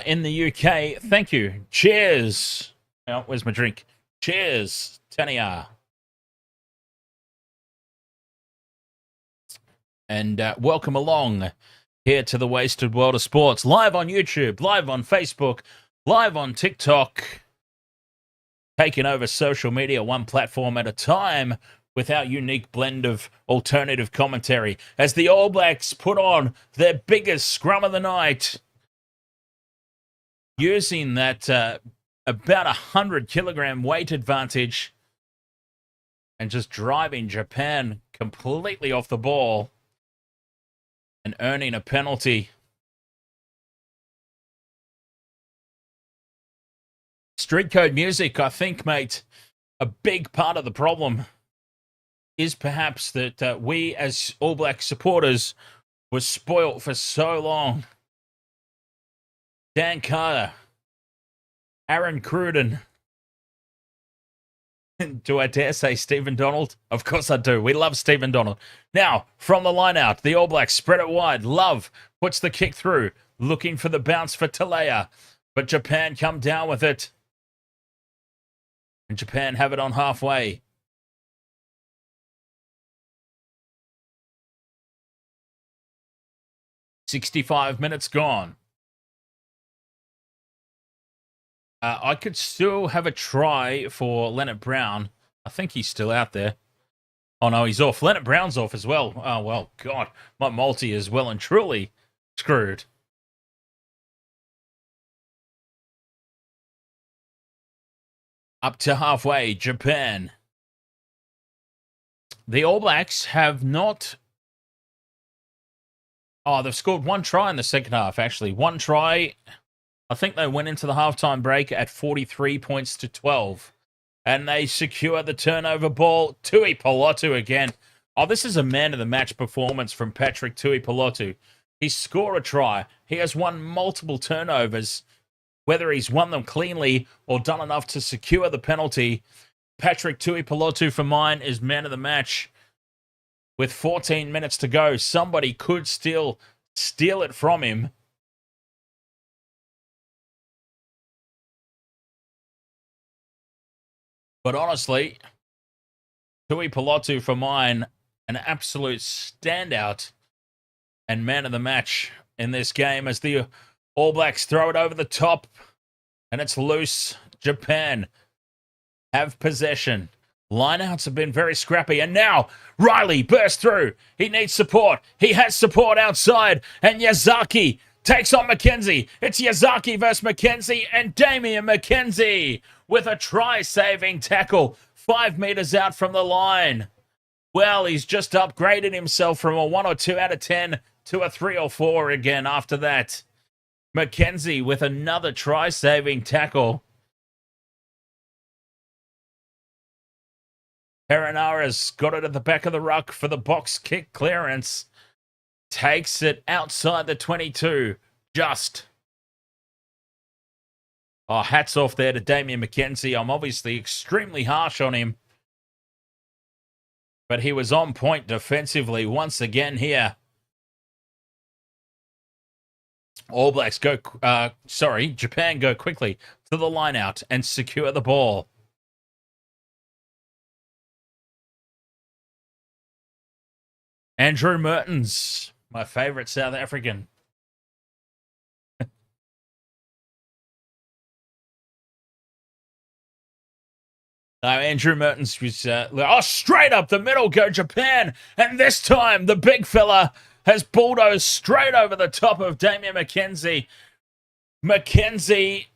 In the UK, thank you. Cheers. Oh, where's my drink? Cheers, Tanya. And welcome along here to the Wasted World of Sports. Live on YouTube, live on Facebook, live on TikTok. Taking over social media one platform at a time with our unique blend of alternative commentary. As the All Blacks put on their biggest scrum of the night. Using that about 100-kilogram weight advantage. And just driving Japan completely off the ball. And earning a penalty. Street code music, I think, mate, a big part of the problem is perhaps that we as All Black supporters were spoilt for so long. Dan Carter, Aaron Cruden. Do I dare say Stephen Donald? Of course I do. We love Stephen Donald. Now, from the line out, the All Blacks spread it wide. Love puts the kick through, looking for the bounce for Talea. But Japan come down with it. And Japan have it on halfway. "65 minutes gone. I could still have a try for Leonard Brown. I think he's still out there. Oh, no, he's off. Leonard Brown's off as well. Oh, well, God. My multi is well and truly screwed. Up to halfway, Japan. the All Blacks have not... Oh, they've scored one try in the second half, actually. One try. I think they went into the halftime break at 43 points to 12. And they secure the turnover ball. Tui Pelotu again. Oh, this is a man-of-the-match performance from Patrick Tui Pelotu. He scored a try. He has won multiple turnovers. Whether he's won them cleanly or done enough to secure the penalty, Patrick Tui Pelotu, for mine, is man of the match. With 14 minutes to go, somebody could still steal it from him. But honestly, Tui Pelotu, for mine, an absolute standout and man of the match in this game as the All Blacks throw it over the top and it's loose. Japan have possession. Lineouts have been very scrappy, and now Riley bursts through. He needs support. He has support outside, and Yazaki takes on McKenzie. It's Yazaki versus McKenzie, and Damian McKenzie with a try-saving tackle 5 meters out from the line. Well, he's just upgraded himself from a 1 or 2 out of 10 to a 3 or 4 again after that. McKenzie with another try-saving tackle. Perenara's got it at the back of the ruck for the box kick clearance. Takes it outside the 22. Just. Oh, hats off there to Damian McKenzie. I'm obviously extremely harsh on him. But he was on point defensively once again here. All Blacks go, Japan go quickly to the line out and secure the ball. Andrew Mertens, my favourite South African. Andrew Mertens was straight up the middle go Japan, and this time the big fella has bulldozed straight over the top of Damian McKenzie. McKenzie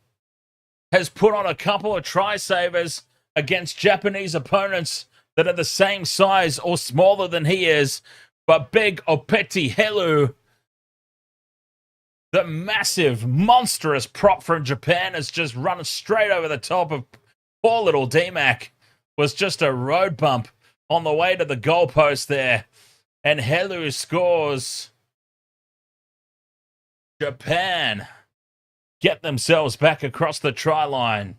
has put on a couple of try-savers against Japanese opponents that are the same size or smaller than he is. But big Opeti Helu, the massive, monstrous prop from Japan, has just run straight over the top of poor little D-Mac. Was just a road bump on the way to the goalpost there. And Helu scores. Japan get themselves back across the try line.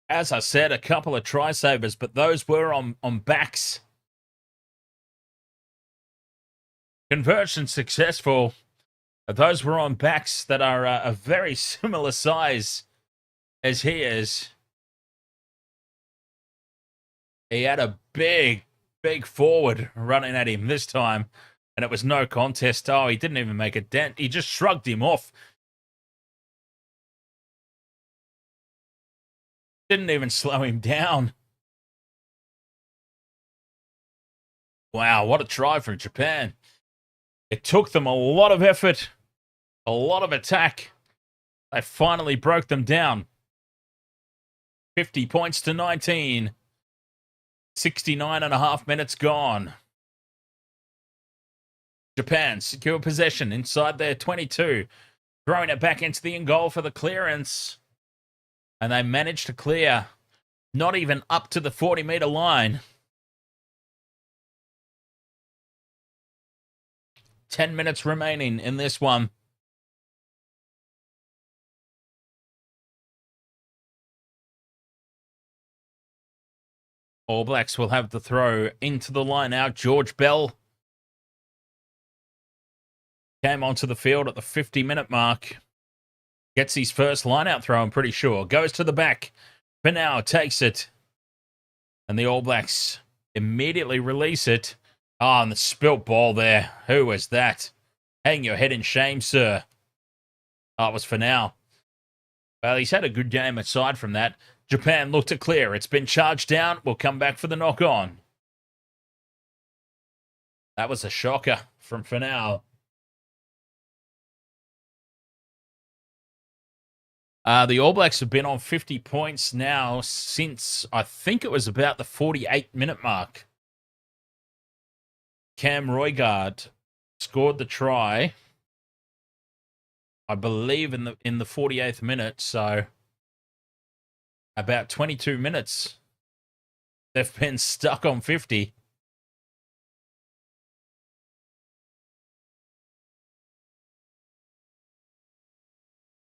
As I said, a couple of try-savers, but those were on backs. Conversion successful. Those were on backs that are a very similar size as he is. He had a big forward running at him this time, and it was no contest. Oh, he didn't even make a dent. He just shrugged him off. Didn't even slow him down. Wow, what a try from Japan. It took them a lot of effort, a lot of attack. They finally broke them down. 50 points to 19. 69 and a half minutes gone. Japan secure possession inside their 22. Throwing it back into the in goal for the clearance. And they managed to clear not even up to the 40-meter line. 10 minutes remaining in this one. All Blacks will have the throw into the line out. George Bell came onto the field at the 50-minute mark. Gets his first line-out throw, I'm pretty sure. Goes to the back. For now, takes it. And the All Blacks immediately release it. Oh, and the spilt ball there. Who was that? Hang your head in shame, sir. Oh, it was for now. Well, he's had a good game aside from that. Japan looked to clear. It's been charged down. We'll come back for the knock-on. That was a shocker from Finau. The All Blacks have been on 50 points now since I think it was about the 48-minute mark. Cam Roigard scored the try, I believe, in the 48th minute. So about 22 minutes they've been stuck on 50.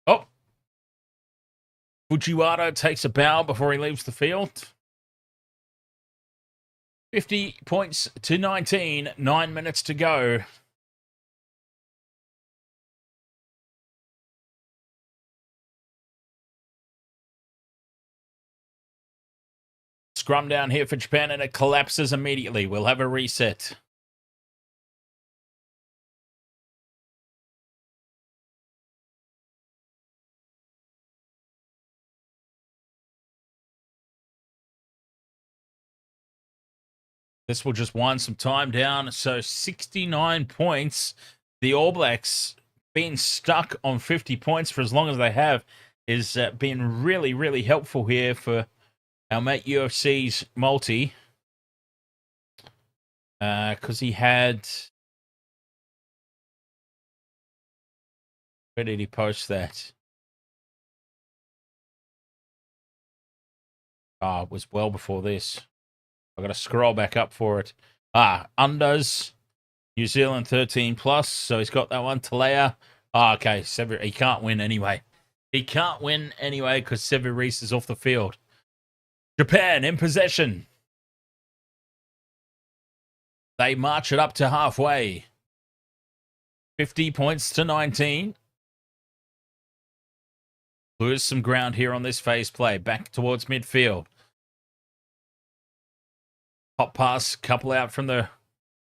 Oh, Fujiwara takes a bow before he leaves the field. 50 points to 19, 9 minutes to go. Scrum down here for Japan, and it collapses immediately. We'll have a reset. This will just wind some time down. So 69 points. The All Blacks being stuck on 50 points for as long as they have is been really, really helpful here for our mate UFC's multi. Because he had... Where did he post that? It was well before this. I've got to scroll back up for it. Unders, New Zealand 13 plus. So he's got that one. Talea. Okay. He can't win anyway. He can't win anyway because Sevu Reece is off the field. Japan in possession. They march it up to halfway. 50 points to 19. Lose some ground here on this phase play. Back towards midfield. Hot pass, couple out from the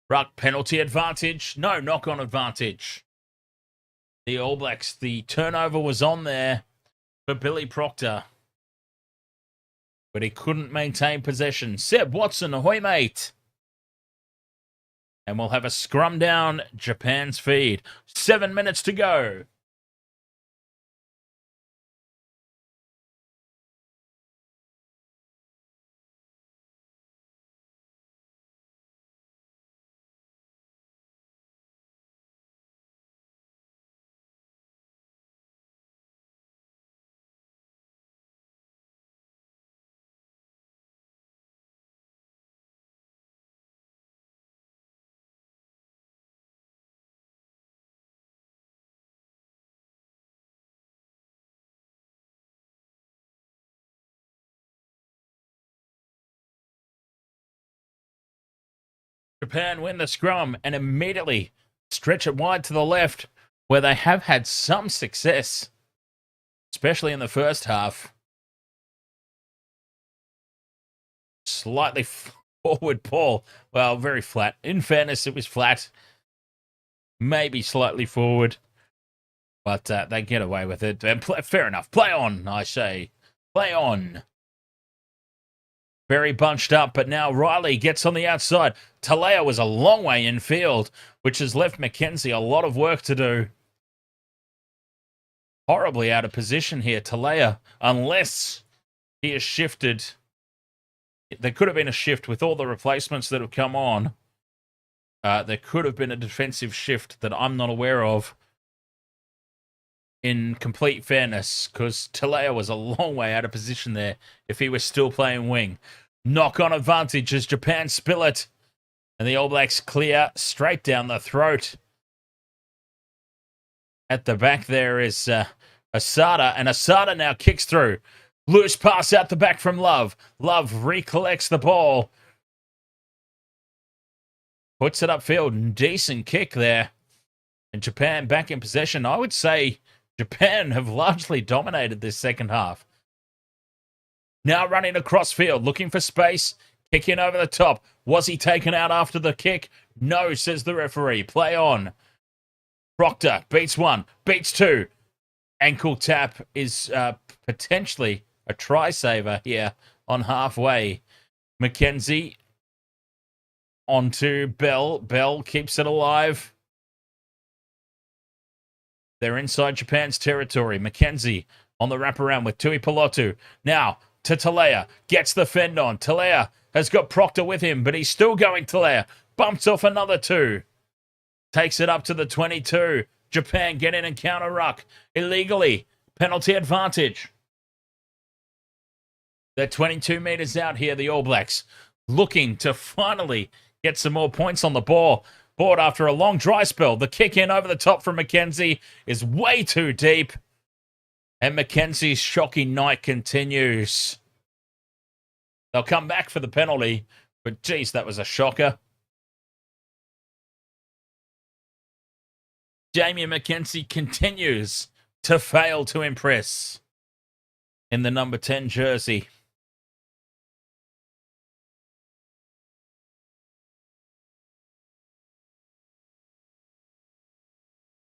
ruck. Penalty advantage. No, knock-on advantage. The All Blacks, the turnover was on there for Billy Proctor, but he couldn't maintain possession. Seb Watson, ahoy, mate. And we'll have a scrum down Japan's feed. 7 minutes to go. Japan win the scrum and immediately stretch it wide to the left, where they have had some success, especially in the first half. Slightly forward ball. Well, very flat. In fairness, it was flat. Maybe slightly forward. But they get away with it. And fair enough. Play on, I say. Play on. Very bunched up, but now Riley gets on the outside. Talea was a long way in field, which has left McKenzie a lot of work to do. Horribly out of position here, Talea, unless he has shifted. There could have been a shift with all the replacements that have come on. There could have been a defensive shift that I'm not aware of. In complete fairness, because Talea was a long way out of position there if he was still playing wing. Knock-on advantage as Japan spill it. And the All Blacks clear straight down the throat. At the back there is Asada, and Asada now kicks through. Loose pass out the back from Love. Love recollects the ball. Puts it upfield. Decent kick there. And Japan back in possession. I would say Japan have largely dominated this second half. Now running across field, looking for space, kicking over the top. Was he taken out after the kick? No, says the referee. Play on. Proctor beats one, beats two. Ankle tap is potentially a try saver here on halfway. McKenzie onto Bell. Bell keeps it alive. They're inside Japan's territory. McKenzie on the wraparound with Tui Pilotu. Now to Talea. Gets the fend on. Talea has got Proctor with him, but he's still going Talea. Bumps off another two. Takes it up to the 22. Japan get in and counter ruck. Illegally. Penalty advantage. They're 22 metres out here, the All Blacks. Looking to finally get some more points on the board after a long dry spell. The kick in over the top from Mackenzie is way too deep. And Mackenzie's shocking night continues. They'll come back for the penalty, but geez, that was a shocker. Jamie Mackenzie continues to fail to impress in the number 10 jersey.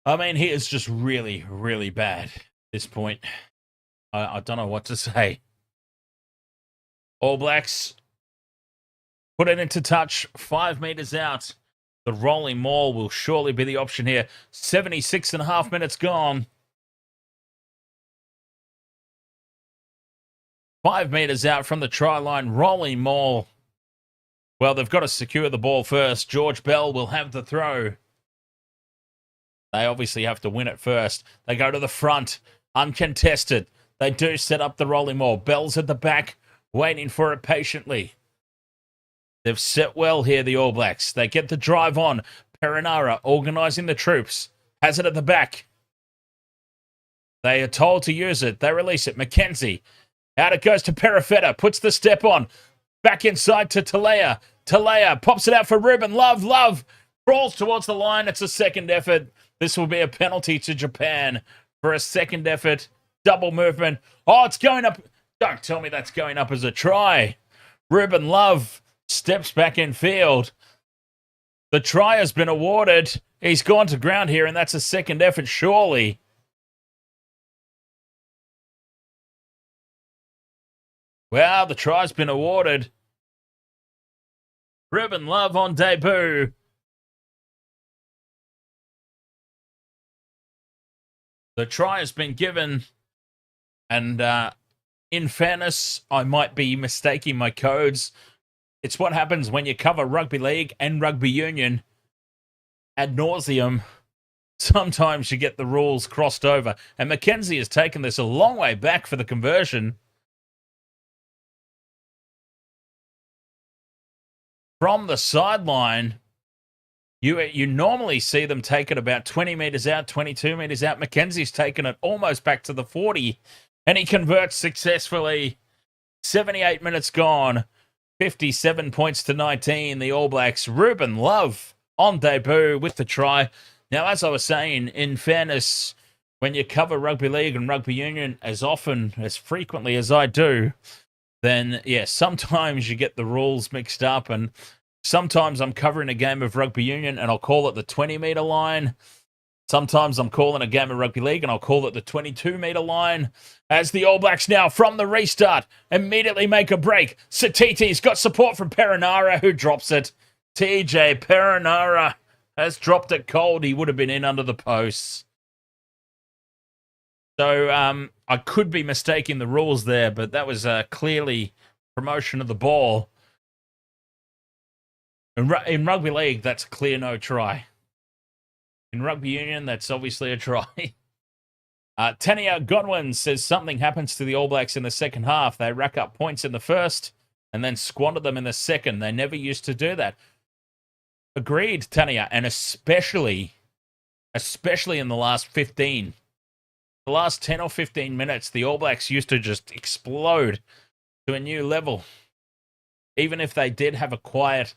I mean, he is just really, really bad at this point. I don't know what to say. All Blacks put it into touch, 5 metres out. The rolling maul will surely be the option here. 76.5 minutes gone. 5 metres out from the try line, rolling maul. Well, they've got to secure the ball first. George Bell will have the throw. They obviously have to win it first. They go to the front, uncontested. They do set up the rolling maul. Bell's at the back, waiting for it patiently. They've set well here, the All Blacks. They get the drive on. Perinara organising the troops. Has it at the back. They are told to use it. They release it. Mackenzie. Out it goes to Perifetta. Puts the step on. Back inside to Talea. Talea pops it out for Ruben. Love. Crawls towards the line. It's a second effort. This will be a penalty to Japan for a second effort. Double movement. Oh, it's going up. Don't tell me that's going up as a try. Ruben Love steps back in field. The try has been awarded. He's gone to ground here, and that's a second effort, surely. Well, the try's been awarded. Ruben Love on debut. The try has been given, and in fairness, I might be mistaking my codes. It's what happens when you cover rugby league and rugby union ad nauseum. Sometimes you get the rules crossed over, and Mackenzie has taken this a long way back for the conversion. From the sideline, you normally see them take it about 20 metres out, 22 metres out. Mackenzie's taken it almost back to the 40, and he converts successfully. 78 minutes gone, 57 points to 19. The All Blacks, Ruben Love on debut with the try. Now, as I was saying, in fairness, when you cover rugby league and rugby union as often, as frequently as I do, then, yeah, sometimes you get the rules mixed up, and sometimes I'm covering a game of rugby union and I'll call it the 20-metre line. Sometimes I'm calling a game of rugby league and I'll call it the 22-metre line. As the All Blacks now, from the restart, immediately make a break. Satiti's got support from Perinara, who drops it. TJ Perinara has dropped it cold. He would have been in under the posts. So I could be mistaking the rules there, but that was clearly promotion of the ball. In rugby league, that's a clear no try. In rugby union, that's obviously a try. Tania Godwin says something happens to the All Blacks in the second half. They rack up points in the first and then squander them in the second. They never used to do that. Agreed, Tania, and especially in the last 15. The last 10 or 15 minutes, the All Blacks used to just explode to a new level. Even if they did have a quiet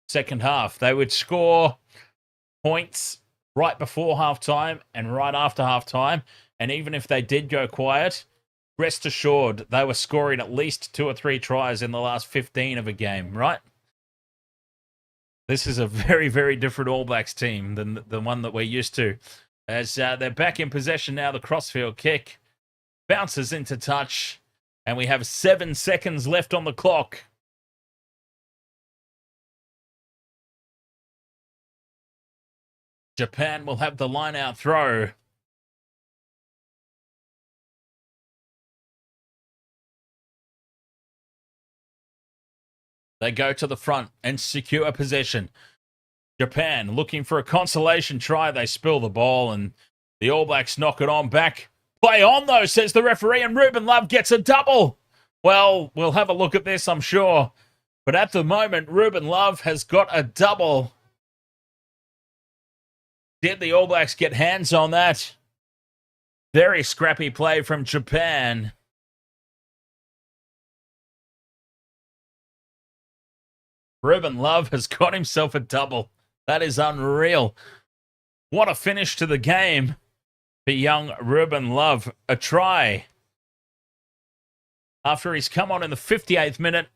second half, they would score points right before halftime and right after halftime. And even if they did go quiet, rest assured they were scoring at least 2 or 3 tries in the last 15 of a game, right? This is a very, very different All Blacks team than the one that we're used to. As they're back in possession now, the crossfield kick bounces into touch, and we have 7 seconds left on the clock. Japan will have the line-out throw. They go to the front and secure possession. Japan looking for a consolation try. They spill the ball and the All Blacks knock it on back. Play on, though, says the referee, and Ruben Love gets a double. Well, we'll have a look at this, I'm sure. But at the moment, Ruben Love has got a double. Did the All Blacks get hands on that? Very scrappy play from Japan. Ruben Love has got himself a double. That is unreal. What a finish to the game for young Ruben Love. A try after he's come on in the 58th minute.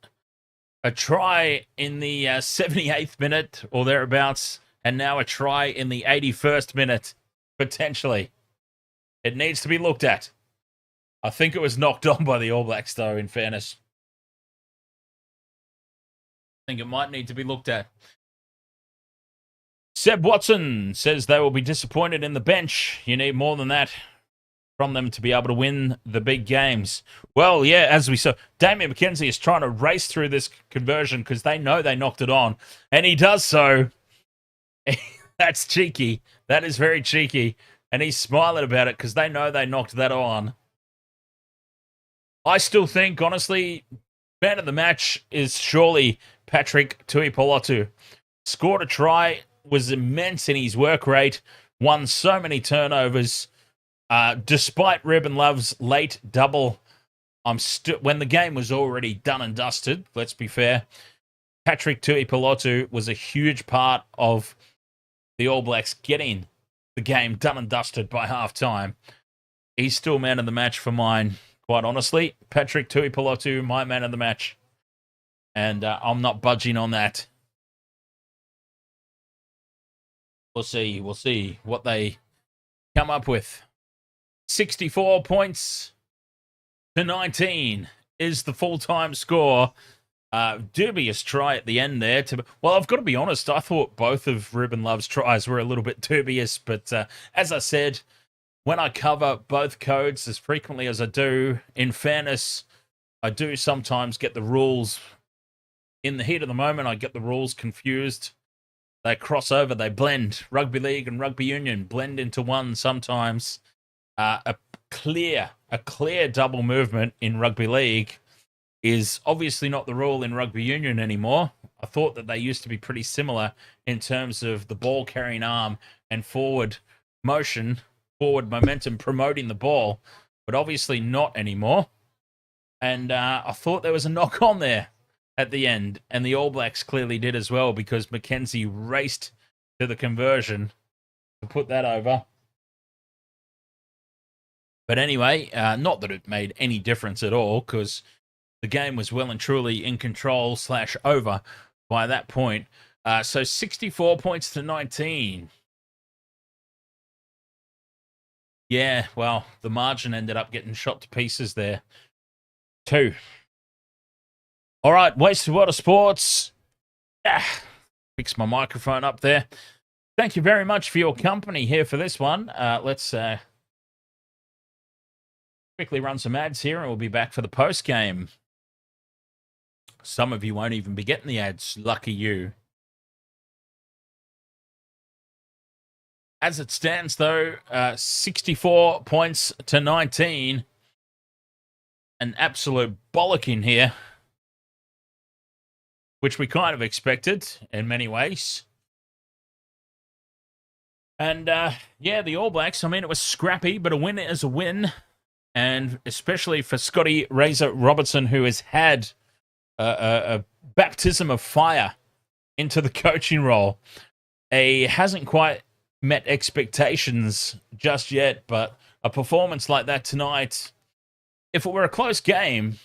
A try in the 78th minute or thereabouts. And now a try in the 81st minute, potentially. It needs to be looked at. I think it was knocked on by the All Blacks, though, in fairness. I think it might need to be looked at. Seb Watson says they will be disappointed in the bench. You need more than that from them to be able to win the big games. Well, yeah, as we saw, Damien McKenzie is trying to race through this conversion because they know they knocked it on. And he does so. That's cheeky. That is very cheeky. And he's smiling about it because they know they knocked that on. I still think, honestly, man of the match is surely Patrick Tuipulotu. Scored a try, was immense in his work rate, won so many turnovers. Despite Ruben Love's late double, when the game was already done and dusted, let's be fair, Patrick Tuipulotu was a huge part of the All Blacks getting the game done and dusted by halftime. He's still man of the match for mine, quite honestly. Patrick Tuipulotu, my man of the match. And I'm not budging on that. We'll see what they come up with. 64 points to 19 is the full-time score. Dubious try at the end there. Well, I've got to be honest, I thought both of Ruben Love's tries were a little bit dubious, but as I said, when I cover both codes as frequently as I do, in fairness, I do sometimes get the rules, in the heat of the moment, I get the rules confused. They cross over, they blend. Rugby League and Rugby Union blend into one sometimes. A clear double movement in Rugby League is obviously not the rule in Rugby Union anymore. I thought that they used to be pretty similar in terms of the ball carrying arm and forward motion, forward momentum promoting the ball, but obviously not anymore. And I thought there was a knock on there at the end, and the All Blacks clearly did as well because McKenzie raced to the conversion to put that over. But anyway, not that it made any difference at all because the game was well and truly in control / over by that point. So 64 points to 19. Yeah, well, the margin ended up getting shot to pieces there. 2. All right, Wasted Water Sports. Fix my microphone up there. Thank you very much for your company here for this one. Let's quickly run some ads here and we'll be back for the post game. Some of you won't even be getting the ads. Lucky you. As it stands, though, 64 points to 19. An absolute bollocking here, which we kind of expected in many ways. And, yeah, the All Blacks, I mean, it was scrappy, but a win is a win. And especially for Scotty Razor Robertson, who has had a baptism of fire into the coaching role. He hasn't quite met expectations just yet, but a performance like that tonight, if it were a close game,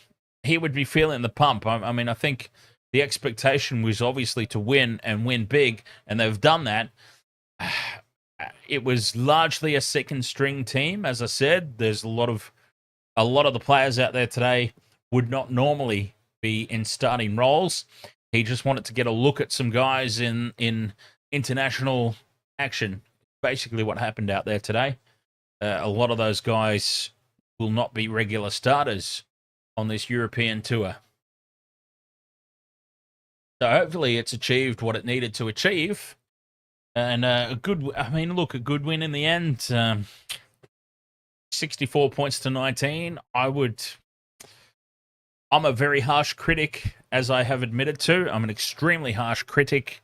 he would be feeling the pump. I mean, I think the expectation was obviously to win and win big, and they've done that. It was largely a second string team, as I said. There's a lot of the players out there today would not normally be in starting roles. He just wanted to get a look at some guys in international action. Basically what happened out there today. A lot of those guys will not be regular starters on this European tour. So hopefully it's achieved what it needed to achieve. And a good win in the end. 64 points to 19. I'm a very harsh critic, as I have admitted to. I'm an extremely harsh critic.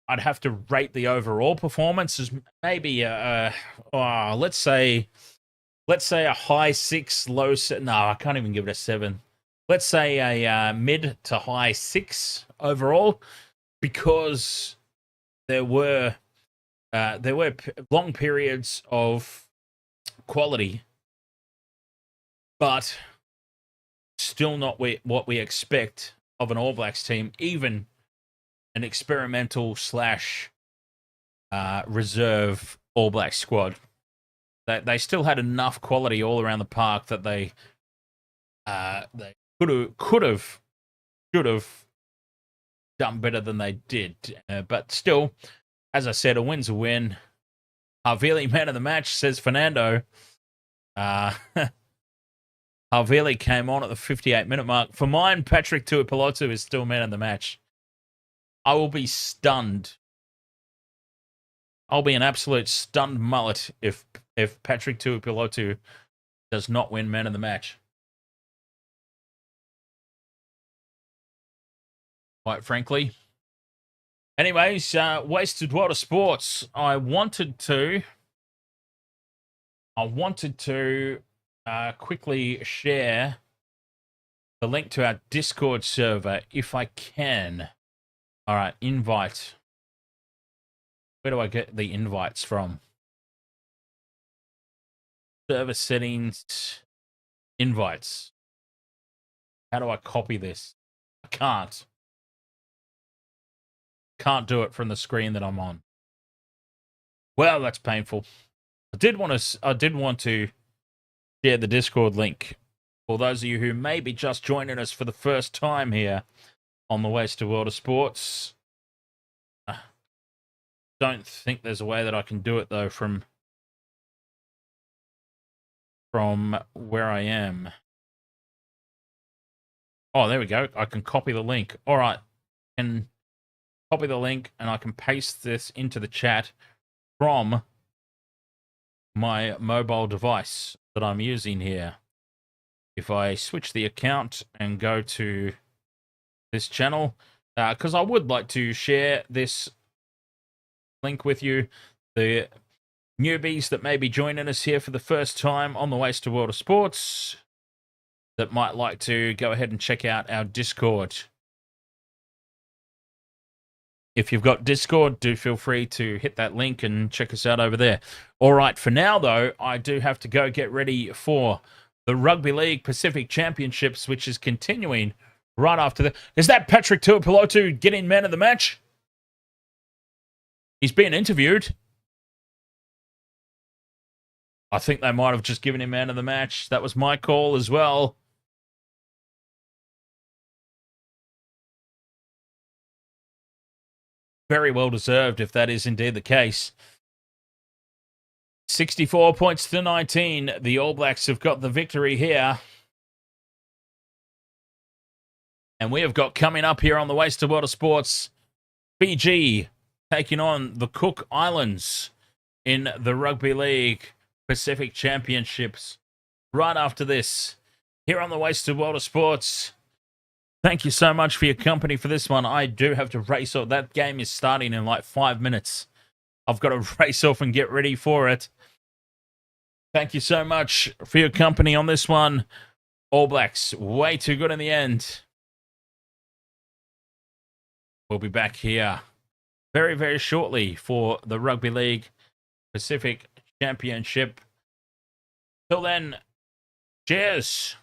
I'd have to rate the overall performance as maybe let's say a high 6, low 7. No, I can't even give it a 7. Let's say a mid to high 6 overall, because there were long periods of quality, but still not what we expect of an All Blacks team, even an experimental / reserve All Blacks squad. They still had enough quality all around the park that they should have done better than they did. But still, as I said, a win's a win. Havili, man of the match, says Fernando. Havili came on at the 58-minute mark. For mine, Patrick Tuipulotu is still man of the match. I will be stunned. I'll be an absolute stunned mullet if Patrick Tuipulotu does not win man of the match. Quite frankly. Anyways, Wasted World of Sports. I wanted to quickly share the link to our Discord server if I can. All right, invite. Where do I get the invites from? Server settings, invites. How do I copy this? I can't. Can't do it from the screen that I'm on. Well, that's painful. I did want to share the Discord link for those of you who may be just joining us for the first time here on the Wasted World of Sports. Don't think there's a way that I can do it though from where I am. Oh, there we go. I can copy the link. All right. I can copy the link and I can paste this into the chat from my mobile device that I'm using here. If I switch the account and go to this channel, because I would like to share this link with you, the newbies that may be joining us here for the first time on the Wasted World of Sports that might like to go ahead and check out our Discord. If you've got Discord, do feel free to hit that link and check us out over there. All right, for now, though, I do have to go get ready for the Rugby League Pacific Championships, which is continuing right after the... Is that Patrick Tuipulotu getting man of the match? He's being interviewed. I think they might have just given him man of the match. That was my call as well. Very well deserved if that is indeed the case. 64 points to 19. The All Blacks have got the victory here. And we have got coming up here on the Wasted World of Sports, Fiji taking on the Cook Islands in the Rugby League Pacific Championships. Right after this, here on the Wasted World of Sports. Thank you so much for your company for this one. I do have to race off. That game is starting in like 5 minutes. I've got to race off and get ready for it. Thank you so much for your company on this one. All Blacks, way too good in the end. We'll be back here very, very shortly for the Rugby League Pacific Championship. Till then, cheers.